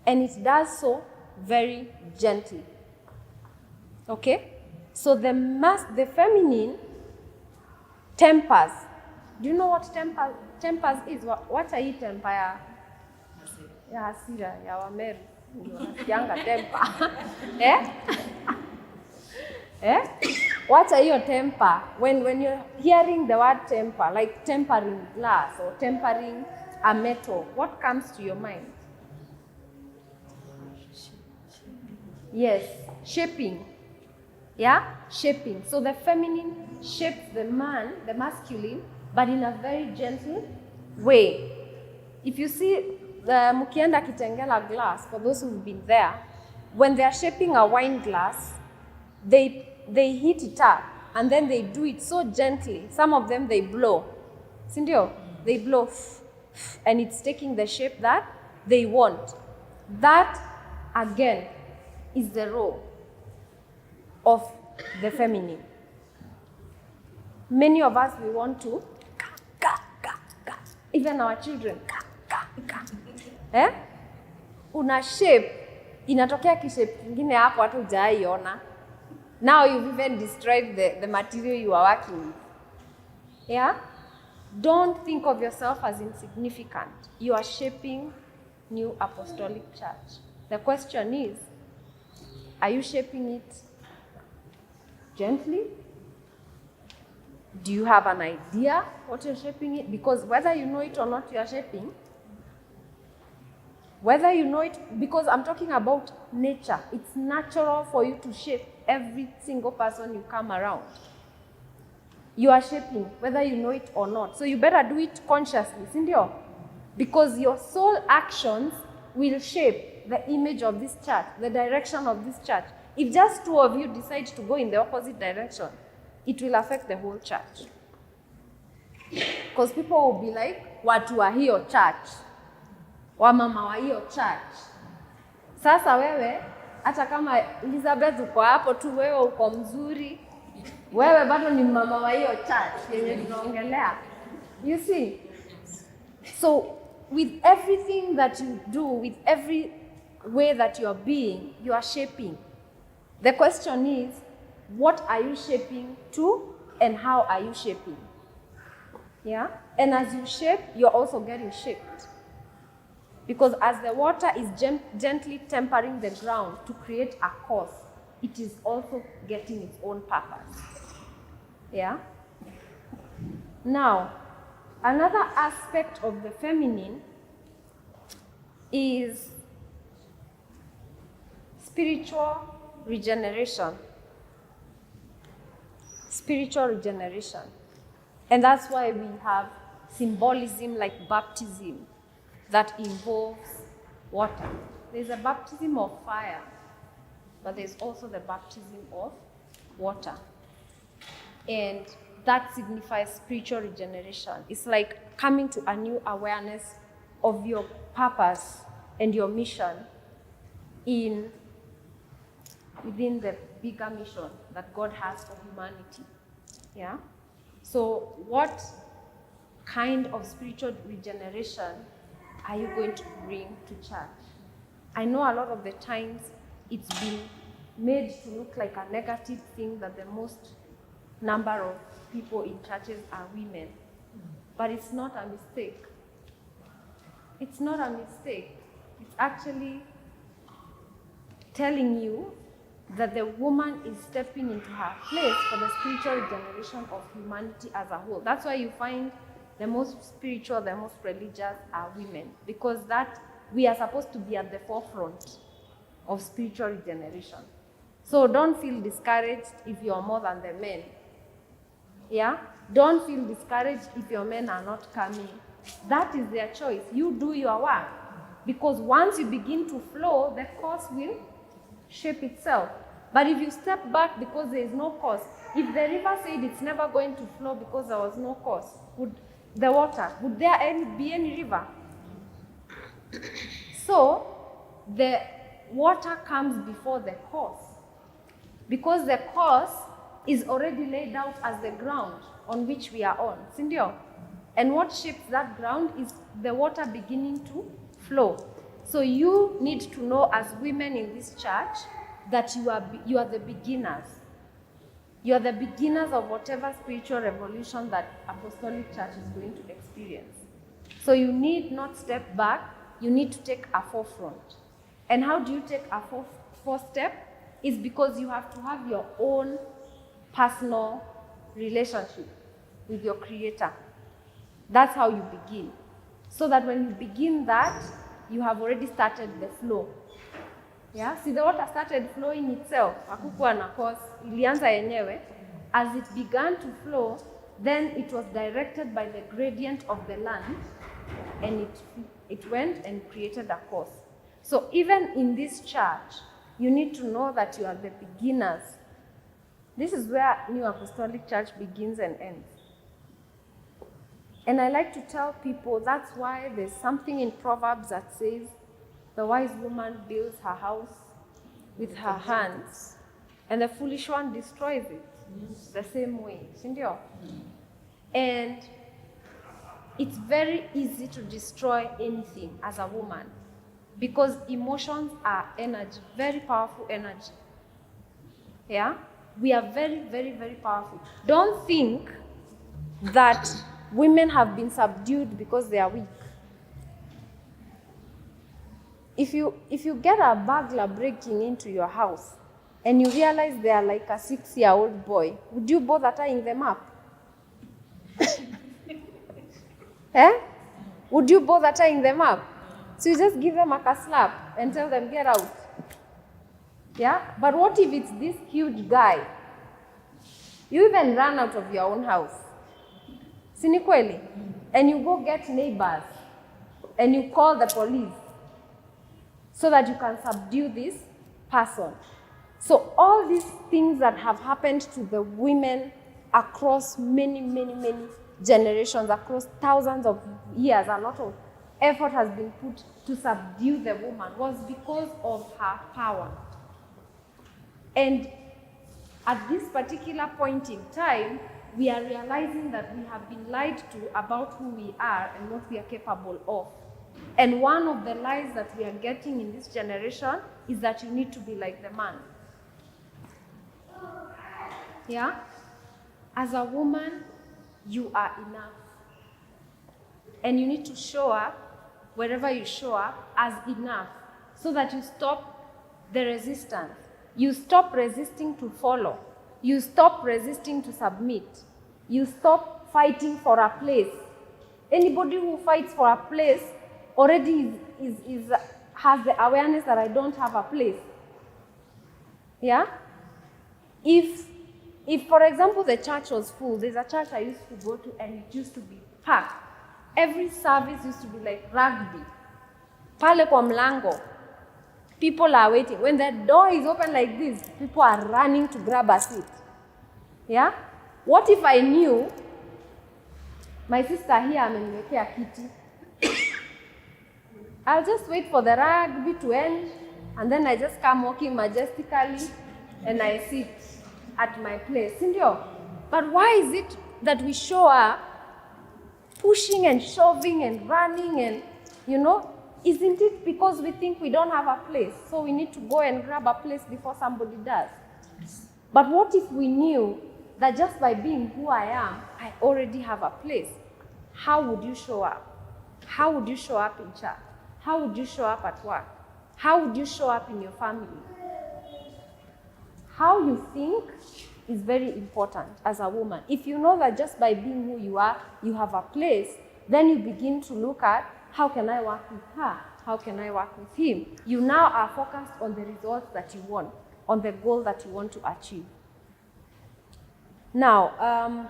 And it does so very gently. Okay? So the feminine tempers. Do you know what tempers is? What are you temper? Ya hasira, ya wameru. ndio nasikianga temper. Wacha hiyo temper. When you're hearing the word temper, like tempering glass or tempering a metal, what comes to your mind? Yes, shaping. Yeah, shaping. So the feminine shapes the man, the masculine, but in a very gentle way. If you see the Mukienda Kitengela glass, for those who've been there, when they are shaping a wine glass, they heat it up and then they do it so gently. Some of them they blow. Sindio? They blow and it's taking the shape that they want. That again is the role of the feminine. Many of us, we want to, even our children, una shape, inatokea kishape kingine hapo hata hujaiona. Now you've even destroyed the material you are working with. Yeah? Don't think of yourself as insignificant. You are shaping New Apostolic Church. The question is, are you shaping it gently? Do you have an idea what you're shaping it? Because whether you know it or not, you are shaping. Whether you know it, because I'm talking about nature. It's natural for you to shape every single person you come around. You are shaping, whether you know it or not. So you better do it consciously, sindio? Because your soul actions will shape the image of this church, the direction of this church. If just two of you decide to go in the opposite direction, it will affect the whole church. Because people will be like, watu wa hiyo church, wamama wa hiyo church. Sasa wewe, hata kama Elizabeth uko hapo tu, wewe uko mzuri, wewe bado ni mama wa hiyo church yenye tunaongelea. You see? So with everything that you do, with every way that you are being, you are shaping. The question is, what are you shaping to and how are you shaping? Yeah? And as you shape, you're also getting shaped. Because as the water is gently tempering the ground to create a course, it is also getting its own purpose. Yeah? Now, another aspect of the feminine is spiritual regeneration. Spiritual regeneration. And that's why we have symbolism like baptism that involves water. There's a baptism of fire, but there's also the baptism of water. And that signifies spiritual regeneration. It's like coming to a new awareness of your purpose and your mission within the bigger mission that God has for humanity. Yeah? So what kind of spiritual regeneration are you going to bring to church? I know a lot of the times it's been made to look like a negative thing that the most number of people in churches are women. But it's not a mistake. It's not a mistake. It's actually telling you that the woman is stepping into her place for the spiritual regeneration of humanity as a whole. That's why you find the most spiritual, the most religious are women, because that we are supposed to be at the forefront of spiritual regeneration. So don't feel discouraged if you're more than the men. Yeah? Don't feel discouraged if your men are not coming. That is their choice. You do your work. Because once you begin to flow, the course will shape itself. But if you step back because there is no course, if the river said it's never going to flow because there was no course, would there be any river? So the water comes before the course, because the course is already laid out as the ground on which we are on. Sindio? And what shapes that ground is the water beginning to flow. So you need to know, as women in this church, that you are the beginners. You are the beginners of whatever spiritual revolution that Apostolic Church is going to experience. So you need not step back, you need to take a forefront. And how do you take a fourth step? Is because you have to have your own personal relationship with your Creator. That's how you begin. So that when you begin that, you have already started the flow. Yeah? See, the water started flowing itself. Hakukuwa na cause, ilianza yenyewe. As it began to flow, then it was directed by the gradient of the land, and it went and created a course. So even in this church, you need to know that you are the beginners. This is where New Apostolic Church begins and ends. And I like to tell people that's why there's something in Proverbs that says, the wise woman builds her house with her hands, and the foolish one destroys it the same way. Sindio? And it's very easy to destroy anything as a woman because emotions are energy, very powerful energy. Yeah? We are very, very, very powerful. Don't think that women have been subdued because they are weak. If you get a burglar breaking into your house and you realize they are like a 6-year-old boy, would you bother tying them up? Eh? Would you bother tying them up? So you just give them a slap and tell them, get out. Yeah? But what if it's this huge guy? You even run out of your own house. Sini kweli? And you go get neighbors and you call the police so that you can subdue this person. So all these things that have happened to the women across many, many, many generations, across thousands of years, a lot of effort has been put to subdue the woman was because of her power. And at this particular point in time, we are realizing that we have been lied to about who we are and what we are capable of. And one of the lies that we are getting in this generation is that you need to be like the man. Yeah? As a woman, you are enough. And you need to show up, wherever you show up, as enough, so that you stop the resistance. You stop resisting to follow. You stop resisting to submit. You stop fighting for a place. Anybody who fights for a place already has the awareness that I don't have a place. Yeah? If for example, the church was full, there's a church I used to go to and it used to be packed. Every service used to be like rugby. Pale kwa mlango. People are waiting. When the door is open like this, people are running to grab a seat. Yeah? What if I knew my sister here ameniwekea kiti? I'll just wait for the rugby to end, and then I just come walking majestically and I sit at my place. But why is it that we show up pushing and shoving and running and, isn't it because we think we don't have a place? So we need to go and grab a place before somebody does. But what if we knew that just by being who I am, I already have a place? How would you show up? How would you show up in church? How would you show up at work? How would you show up in your family? How you think is very important as a woman. If you know that just by being who you are, you have a place, then you begin to look at, how can I work with her? How can I work with him? You now are focused on the results that you want, on the goal that you want to achieve. Now,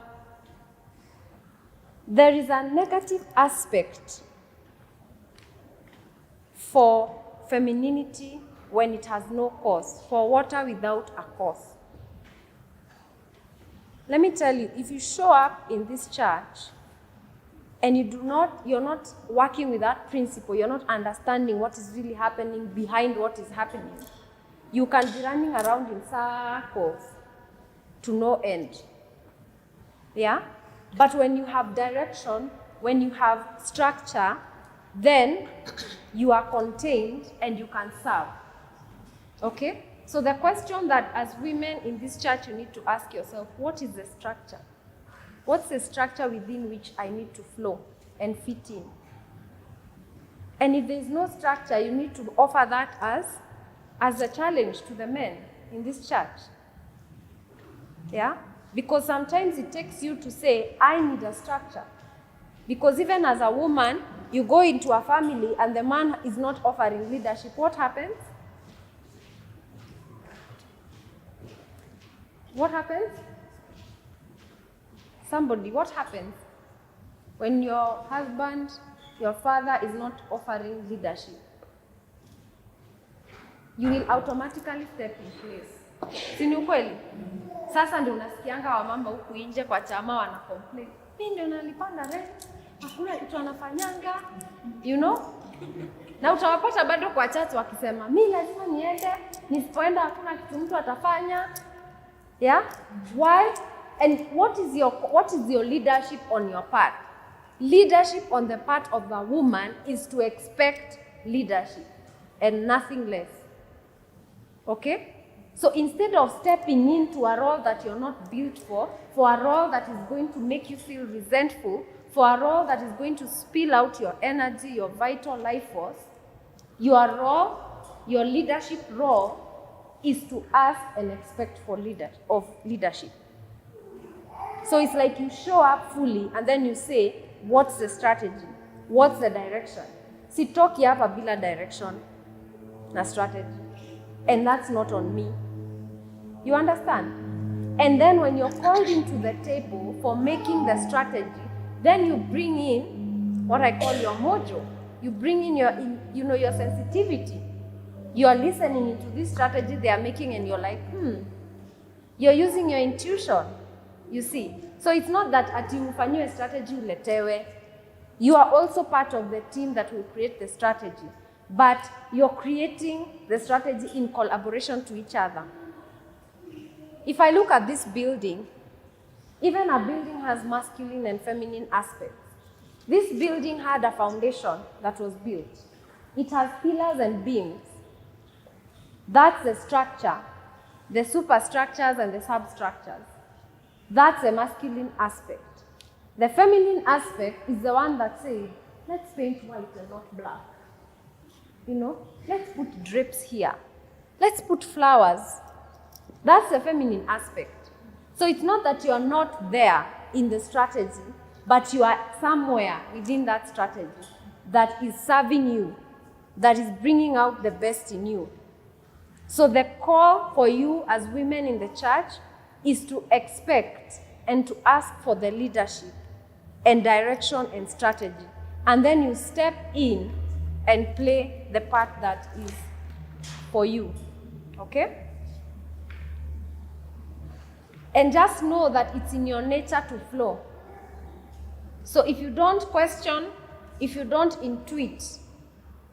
there is a negative aspect for femininity when it has no cause, for water without a cause. Let me tell you, if you show up in this church and you're not working with that principle, you're not understanding what is really happening behind what is happening, you can be running around in circles to no end. Yeah? But when you have direction, when you have structure, then you are contained and you can serve. Okay? So the question that as women in this church you need to ask yourself, what is the structure? What's the structure within which I need to flow and fit in? And if there is no structure, you need to offer that as a challenge to the men in this church. Yeah? Because sometimes it takes you to say, I need a structure. Because even as a woman, you go into a family and the man is not offering leadership. What happens? What happens? Somebody, what happens when your husband, your father is not offering leadership? You will automatically step in place. Si ni ukweli? Sasa ndio unasikianga wamama huku nje kwa chama wana complain. Mimi ndio nalipanda rent, hakuna kitu anafanyanga, you know? Na utawapata bado kwa chat wakisema, mimi lazima niende, nisipoenda hakuna kitu mtu atafanya. Yeah? Why? And what is your leadership on your part? Leadership on the part of the woman is to expect leadership and nothing less. Okay? So instead of stepping into a role that you're not built for a role that is going to make you feel resentful, for a role that is going to spill out your energy, your vital life force, your role, your leadership role is to ask and expect for leadership. So it's like you show up fully and then you say, what's the strategy? What's the direction? Sitoki hapa bila direction na strategy. And that's not on me. You understand? And then when you're called into the table for making the strategy, then you bring in what I call your mojo. You bring in your sensitivity. You are listening into this strategy they are making and you're like, You're using your intuition, you see. So it's not that ati ufanyiwe strategy uletewe. You are also part of the team that will create the strategy. But you're creating the strategy in collaboration to each other. If I look at this building, even a building has masculine and feminine aspects. This building had a foundation that was built. It has pillars and beams. That's the structure, the superstructures and the substructures. That's the masculine aspect. The feminine aspect is the one that says, let's paint white and not black. You know, let's put drapes here. Let's put flowers. That's the feminine aspect. So it's not that you're not there in the strategy, but you are somewhere within that strategy that is serving you, that is bringing out the best in you. So the call for you as women in the church is to expect and to ask for the leadership and direction and strategy. And then you step in and play the part that is for you. Okay? And just know that it's in your nature to flow. So if you don't question, if you don't intuit,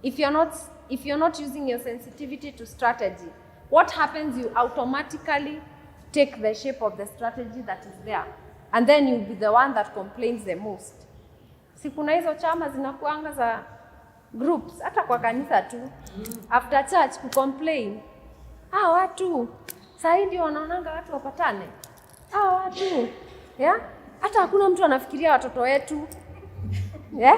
if you're not using your sensitivity to strategy, what happens? You automatically take the shape of the strategy that is there. And then you'll be the one that complains the most. Si kuna hizo chama zinakuanga za groups, hata kwa kanisa tu. After church kucomplain. Watu, saa ndio wanaonanga watu wapatane. Watu, yeah? Hata hakuna mtu anafikiria watoto wetu. Yeah?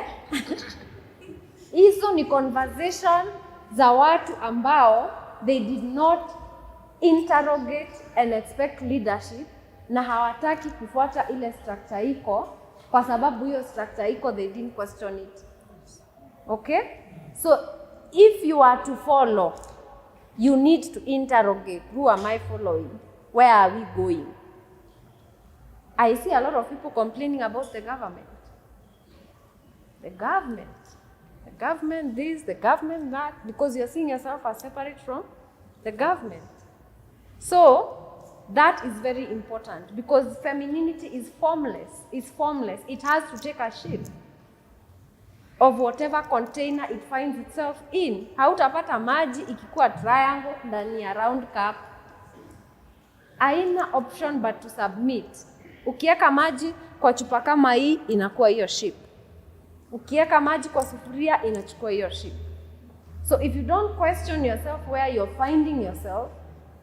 Hizo ni conversation za watu ambao they did not interrogate and expect leadership na hawataki kufuata ile structure iko kwa sababu hiyo structure iko they didn't question it. Okay? So if you are to follow, you need to interrogate, who am I following? Where are we going? I see a lot of people complaining about the government. The government this, the government that, because you're seeing yourself as separate from the government. So that is very important because femininity is formless. It's formless. It has to take a shape of whatever container it finds itself in. Hautapata maji ikikuwa triangle ndani ya round cup. Haina option but to submit. Ukiweka maji kwa chupa kama hii inakuwa hiyo shape. Ukiweka maji kwa sufuria inachukua hiyo shape. So if you don't question yourself where you're finding yourself,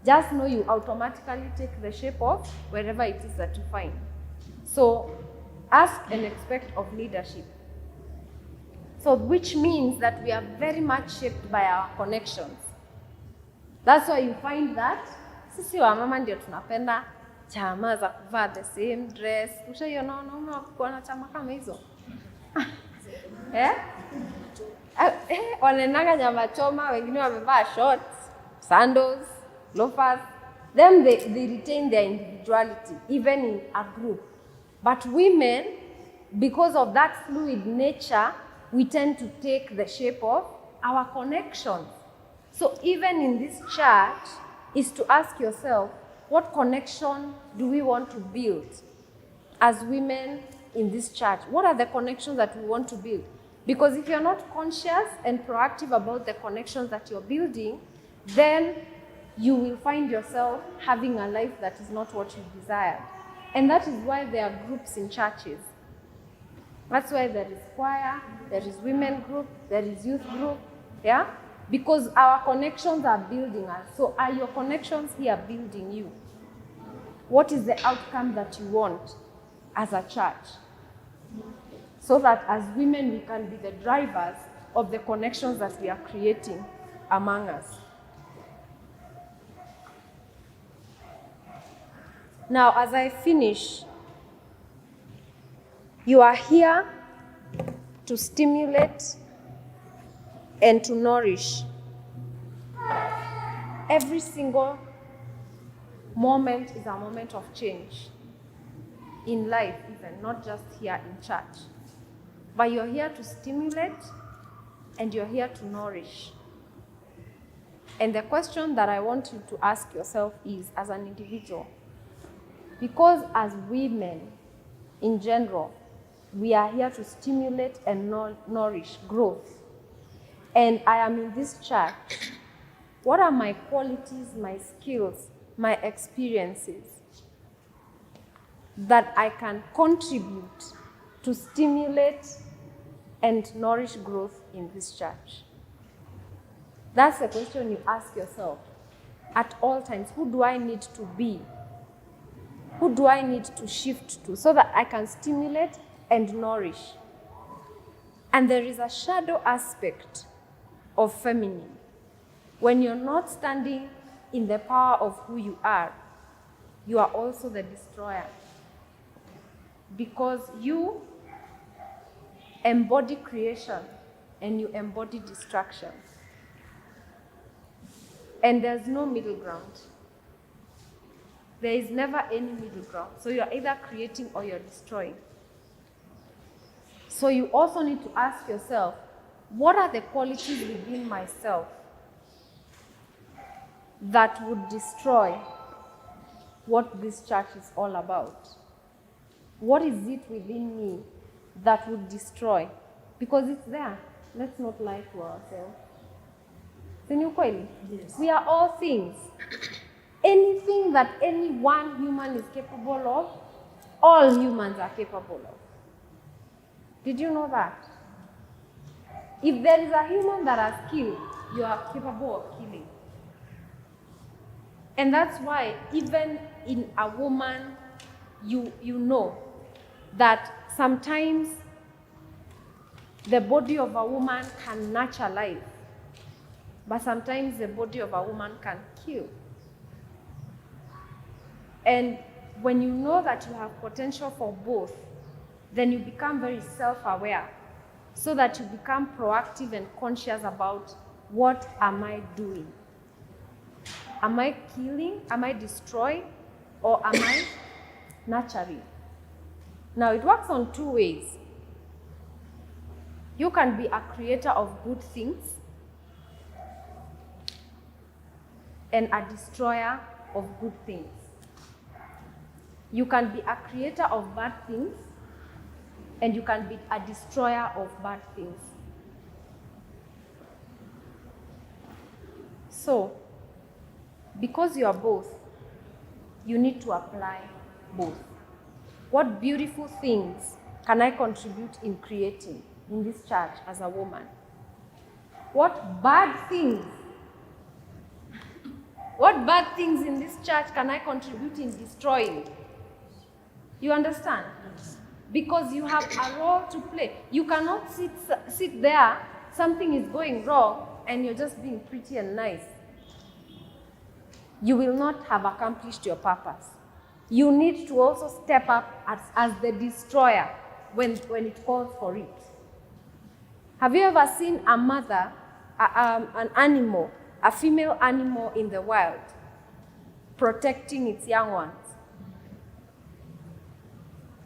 just know you automatically take the shape of wherever it is that you find. So ask and expect of leadership. So which means that we are very much shaped by our connections. That's why you find that sisi wamama ndio tunapenda chama za kuvaa the same dress. Ushaiona wanaume wakikuwa na chama kama hizo? Wanaendanga nyama choma, wengine wamevaa shorts, sandals, loafers. Then they retain their individuality, even in a group. But women, because of that fluid nature, we tend to take the shape of our connections. So even in this chart, is to ask yourself, what connection do we want to build as women in this church? What are the connections that we want to build? Because if you're not conscious and proactive about the connections that you're building, then you will find yourself having a life that is not what you desired. And that is why there are groups in churches. That's why there is choir, there is women group, there is youth group, yeah? Because our connections are building us. So are your connections here building you? What is the outcome that you want as a church? So that as women, we can be the drivers of the connections that we are creating among us. Now, as I finish, you are here to stimulate and to nourish. Every single moment is a moment of change in life, even not just here in church. But you're here to stimulate and you're here to nourish. And the question that I want you to ask yourself is, as an individual, because as women in general, we are here to stimulate and nourish growth. And I am in this church. What are my qualities, my skills, my experiences that I can contribute to stimulate and nourish growth in this church? That's the question you ask yourself at all times. Who do I need to be? Who do I need to shift to so that I can stimulate and nourish? And there is a shadow aspect of feminine. When you're not standing in the power of who you are also the destroyer. Because you embody creation and you embody destruction. And there's no middle ground. There is never any middle ground. So you're either creating or you're destroying. So you also need to ask yourself, what are the qualities within myself that would destroy what this church is all about? What is it within me that would destroy? Because it's there. Let's not lie to ourselves. Yes. We are all things. Anything that any one human is capable of, all humans are capable of. Did you know that? If there is a human that has killed, you are capable of killing. And that's why even in a woman, you know that sometimes the body of a woman can nurture life, but sometimes the body of a woman can kill. And when you know that you have potential for both, then you become very self-aware so that you become proactive and conscious about what am I doing? Am I killing? Am I destroying? Or am I nurturing? Now, it works on two ways. You can be a creator of good things and a destroyer of good things. You can be a creator of bad things and you can be a destroyer of bad things. So, because you are both, you need to apply both. What beautiful things can I contribute in creating in this church as a woman? What bad things in this church can I contribute in destroying? You understand? because you have a role to play. You cannot sit there, something is going wrong, and you're just being pretty and nice. You will not have accomplished your purpose. You need to also step up as the destroyer when it calls for it. Have you ever seen a mother, an animal, a female animal in the wild, protecting its young ones?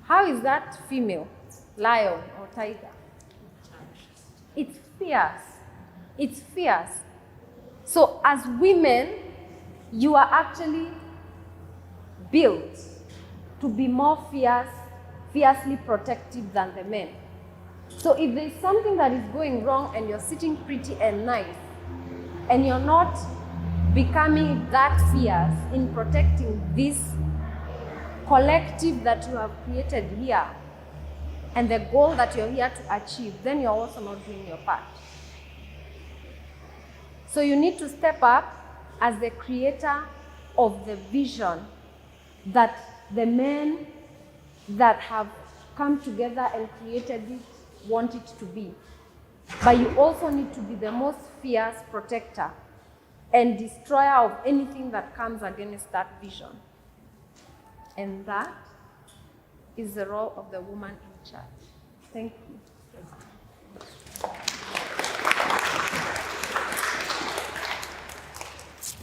How is that female, lion or tiger? It's fierce. It's fierce. So as women, you are actually built to be more fiercely protective than the men. So if there's something that is going wrong and you're sitting pretty and nice, and you're not becoming that fierce in protecting this collective that you have created here and the goal that you're here to achieve, then you're also not doing your part. So you need to step up as the creator of the vision that the men that have come together and created it want it to be. But you also need to be the most fierce protector and destroyer of anything that comes against that vision. And that is the role of the woman in church. Thank you.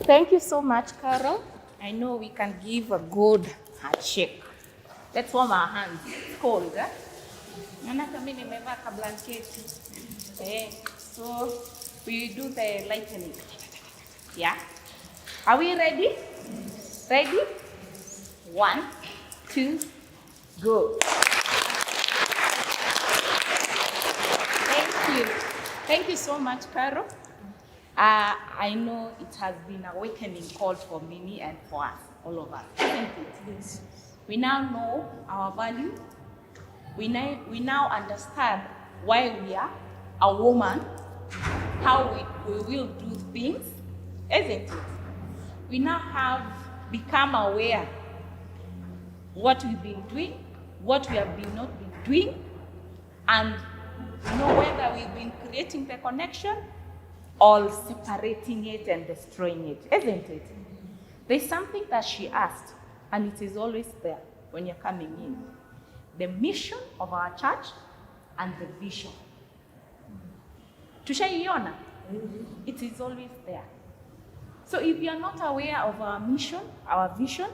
Thank you so much, Carol. I know we can give a good handshake. Let's warm our hands. It's cold, eh? Manaka mimi nimevaa ka blanketi. So we do the lightning. Yeah? Are we ready? Ready? 1, 2, go. Thank you. Thank you so much, Carol. I know it has been an awakening call for many and for us, all of us, isn't it? Yes. We now know our value. We now understand why we are a woman, how we will do things, isn't it? We now have become aware what we've been doing, what we have been not been doing, and know whether we've been creating the connection or separating it and destroying it, isn't it? There's something that she asked, and it is always there when you're coming in. The mission of our church and the vision. Tushaiona? It is always there. So if you are not aware of our mission, our vision,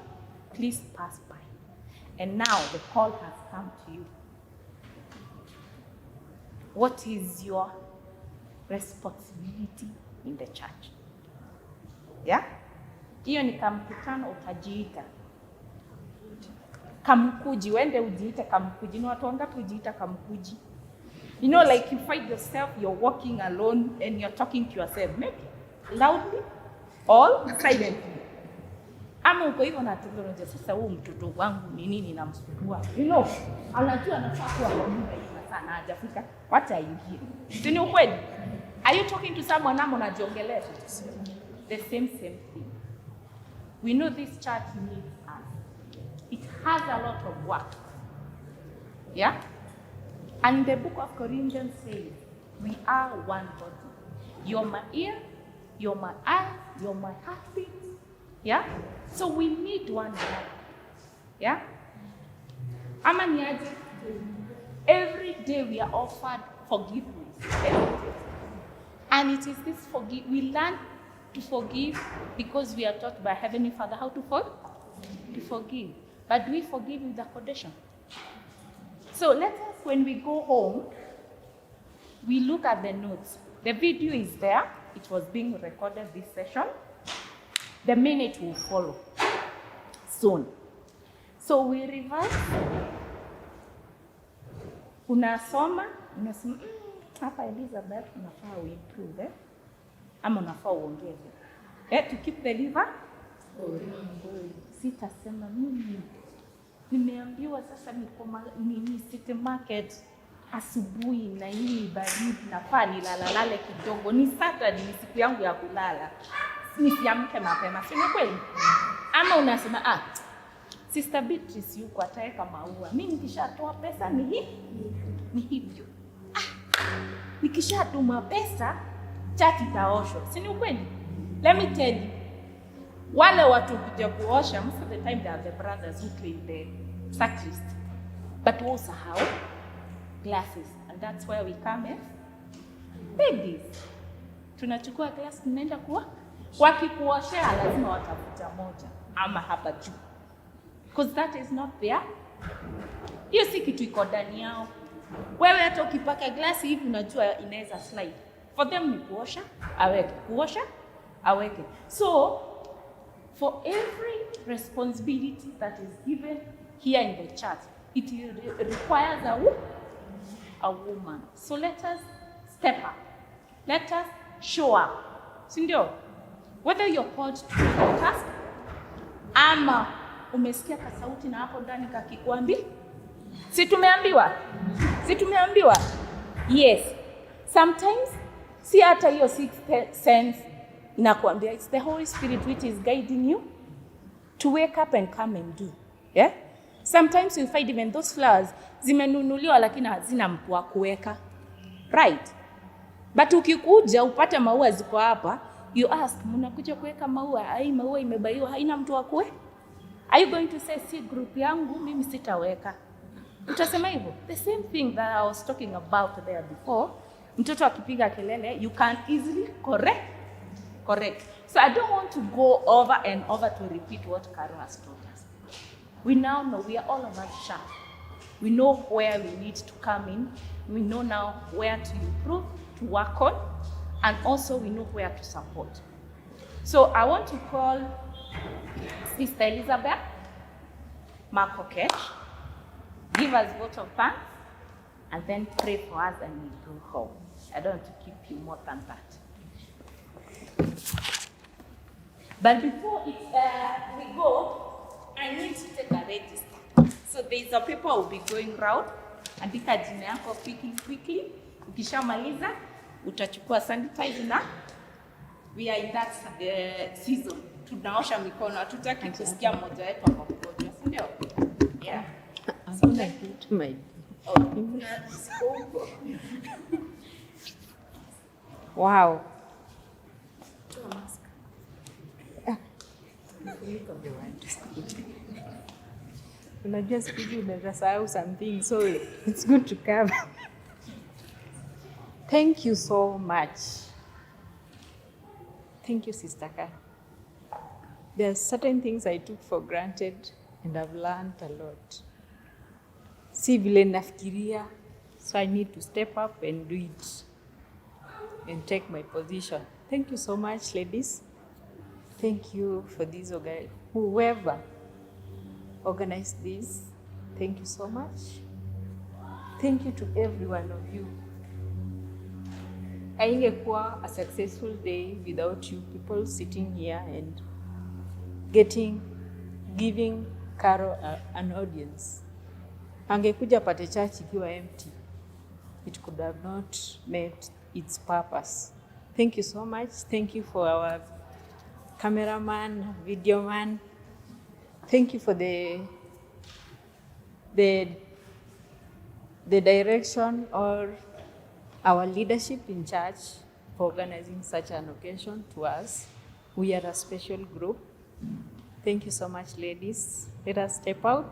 please pass by. And now the call has come to you. What is your responsibility in the church? Yeah? Hiyo ni kamkutano utajiita. Kamkuji, wende ujiite kamkuji. Ni watu wangapi ujiita kamkuji? You know, like you find yourself, you're walking alone and you're talking to yourself. Maybe loudly or silently. Ama uko hivyo na teknolojia, sasa huu mtoto wangu ni nini namsumbua? You know, anajua anafaa kuwa kwa muda hivi sana hajafika. What are you here? Si ni ukweli? Are you talking to someone ama unajiongelesha? The same thing. We know this church needs us. It has a lot of work. Yeah? And the book of Corinthians says, we are one body. You're my ear, you're my eye, you're my heartbeat. Yeah? So we need one another. Yeah? Ama niaje? Every day we are offered forgiveness. And it is this we learn to forgive because we are taught by Heavenly Father how to forgive. But do we forgive with accommodation? So let us, when we go home, we look at the notes. The video is there. It was being recorded this session. The minute will follow soon. So we revise. Unasoma, unasema, hapa Elizabeth, unafaa uimprove, ama unafaa uongeze. To keep the liver? Sitasema mimi. Nimeambiwa sasa nini city market asubuhi na hii baridi nafaa nilalale kidogo. Ni Saturday, ni siku yangu ya kulala. Nisiamke mapema. Si ni kweli? Ama unasema Sister Beatrice yuko ataweka maua. Mimi nikishatoa pesa ni hivyo. Nikishatuma pesa chati itaoshwa. Si ni ukweli? Let me tell you. Wale watu kuja kuosha, most of the time they are the brothers who clean the sacristy. But also how? Glasses. And that's where we come in. Babies. Tunachukua glass tunaenda kuwa. Wakikuoshea lazima watafuta moja ama hapa juu. Because that is not there. Hiyo si kitu iko ndani yao. Wewe hata ukipaka glasi hivi unajua inaweza slide. For them ni kuosha, aweke. Kuosha, aweke. So, for every responsibility that is given here in the church, it requires a woman. So let us step up. Let us show up. Sindio? Whether you're called to a task, ama umesikia kasauti na hapo ndani kakikwambi, si tumeambiwa? Yes. Sometimes, si hata hiyo sixth sense inakuambia, it's the Holy Spirit which is guiding you to wake up and come and do. Yeah? Sometimes you find even those flowers zimenunuliwa lakini hazina mtu wa kuweka. Right? But ukikuja upate maua ziko hapa, you ask, mnakuja kuweka maua, ai maua imebaiwa, haina mtu wa kuweka? Are you going to say, si group yangu mimi sitaweka? Utasema hivyo? The same thing that I was talking about there before. Mtoto akipiga kelele, you can easily correct. So I don't want to go over and over to repeat what Carol has told us. We now know, we are all of us sharp. We know where we need to come in. We know now where to improve, to work on, and also we know where to support. So I want to call Sister Elizabeth Marcoquet, give us vote of thanks, and then pray for us and we go home. I don't want to keep you more than that. But before we go, I need to take a register. So there's a paper will be going round. Andika jina yako quickly. Ukishamaliza, utachukua sanitizer na we are in that season. Tunaosha mikono, hatutaki kusikia mmoja wetu hapo mgonjwa, si ndio? Yeah. So like my Wow. Unajua siku hizi unaweza sahau something, so it's good to cover. Thank you so much. Thank you, Sister Ka. There are certain things I took for granted and I've learned a lot. Si vile nafikiria, so I need to step up and do it and take my position. Thank you so much, ladies. Thank you for this, whoever organized this. Thank you so much. Thank you to every one of you. Haingekuwa a successful day without you people sitting here and giving Carol an audience. Angekuja pate church ikiwa empty. It could have not met its purpose. Thank you so much. Thank you for our cameraman, video man. Thank you for the direction or our leadership in church for organizing such an occasion to us. We are a special group. Thank you so much, ladies. Let us step out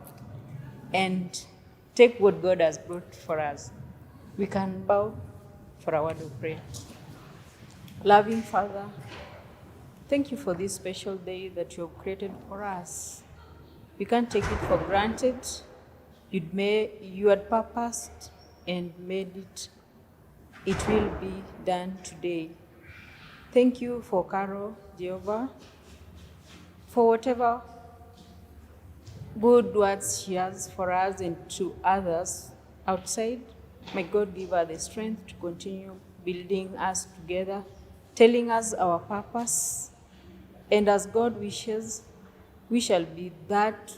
and take what God has brought for us. We can bow for a word of prayer. Loving Father, thank you for this special day that you have created for us. We can't take it for granted. You had purposed and made it. It will be done today. Thank you for Carol, Jehovah, for whatever good words she has for us and to others outside. May God give her the strength to continue building us together, telling us our purpose. And as God wishes, we shall be that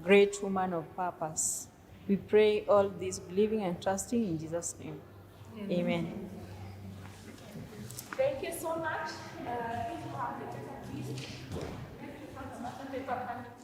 great woman of purpose. We pray all this believing and trusting in Jesus' name. Amen. Thank you so much. Please have the paper, please.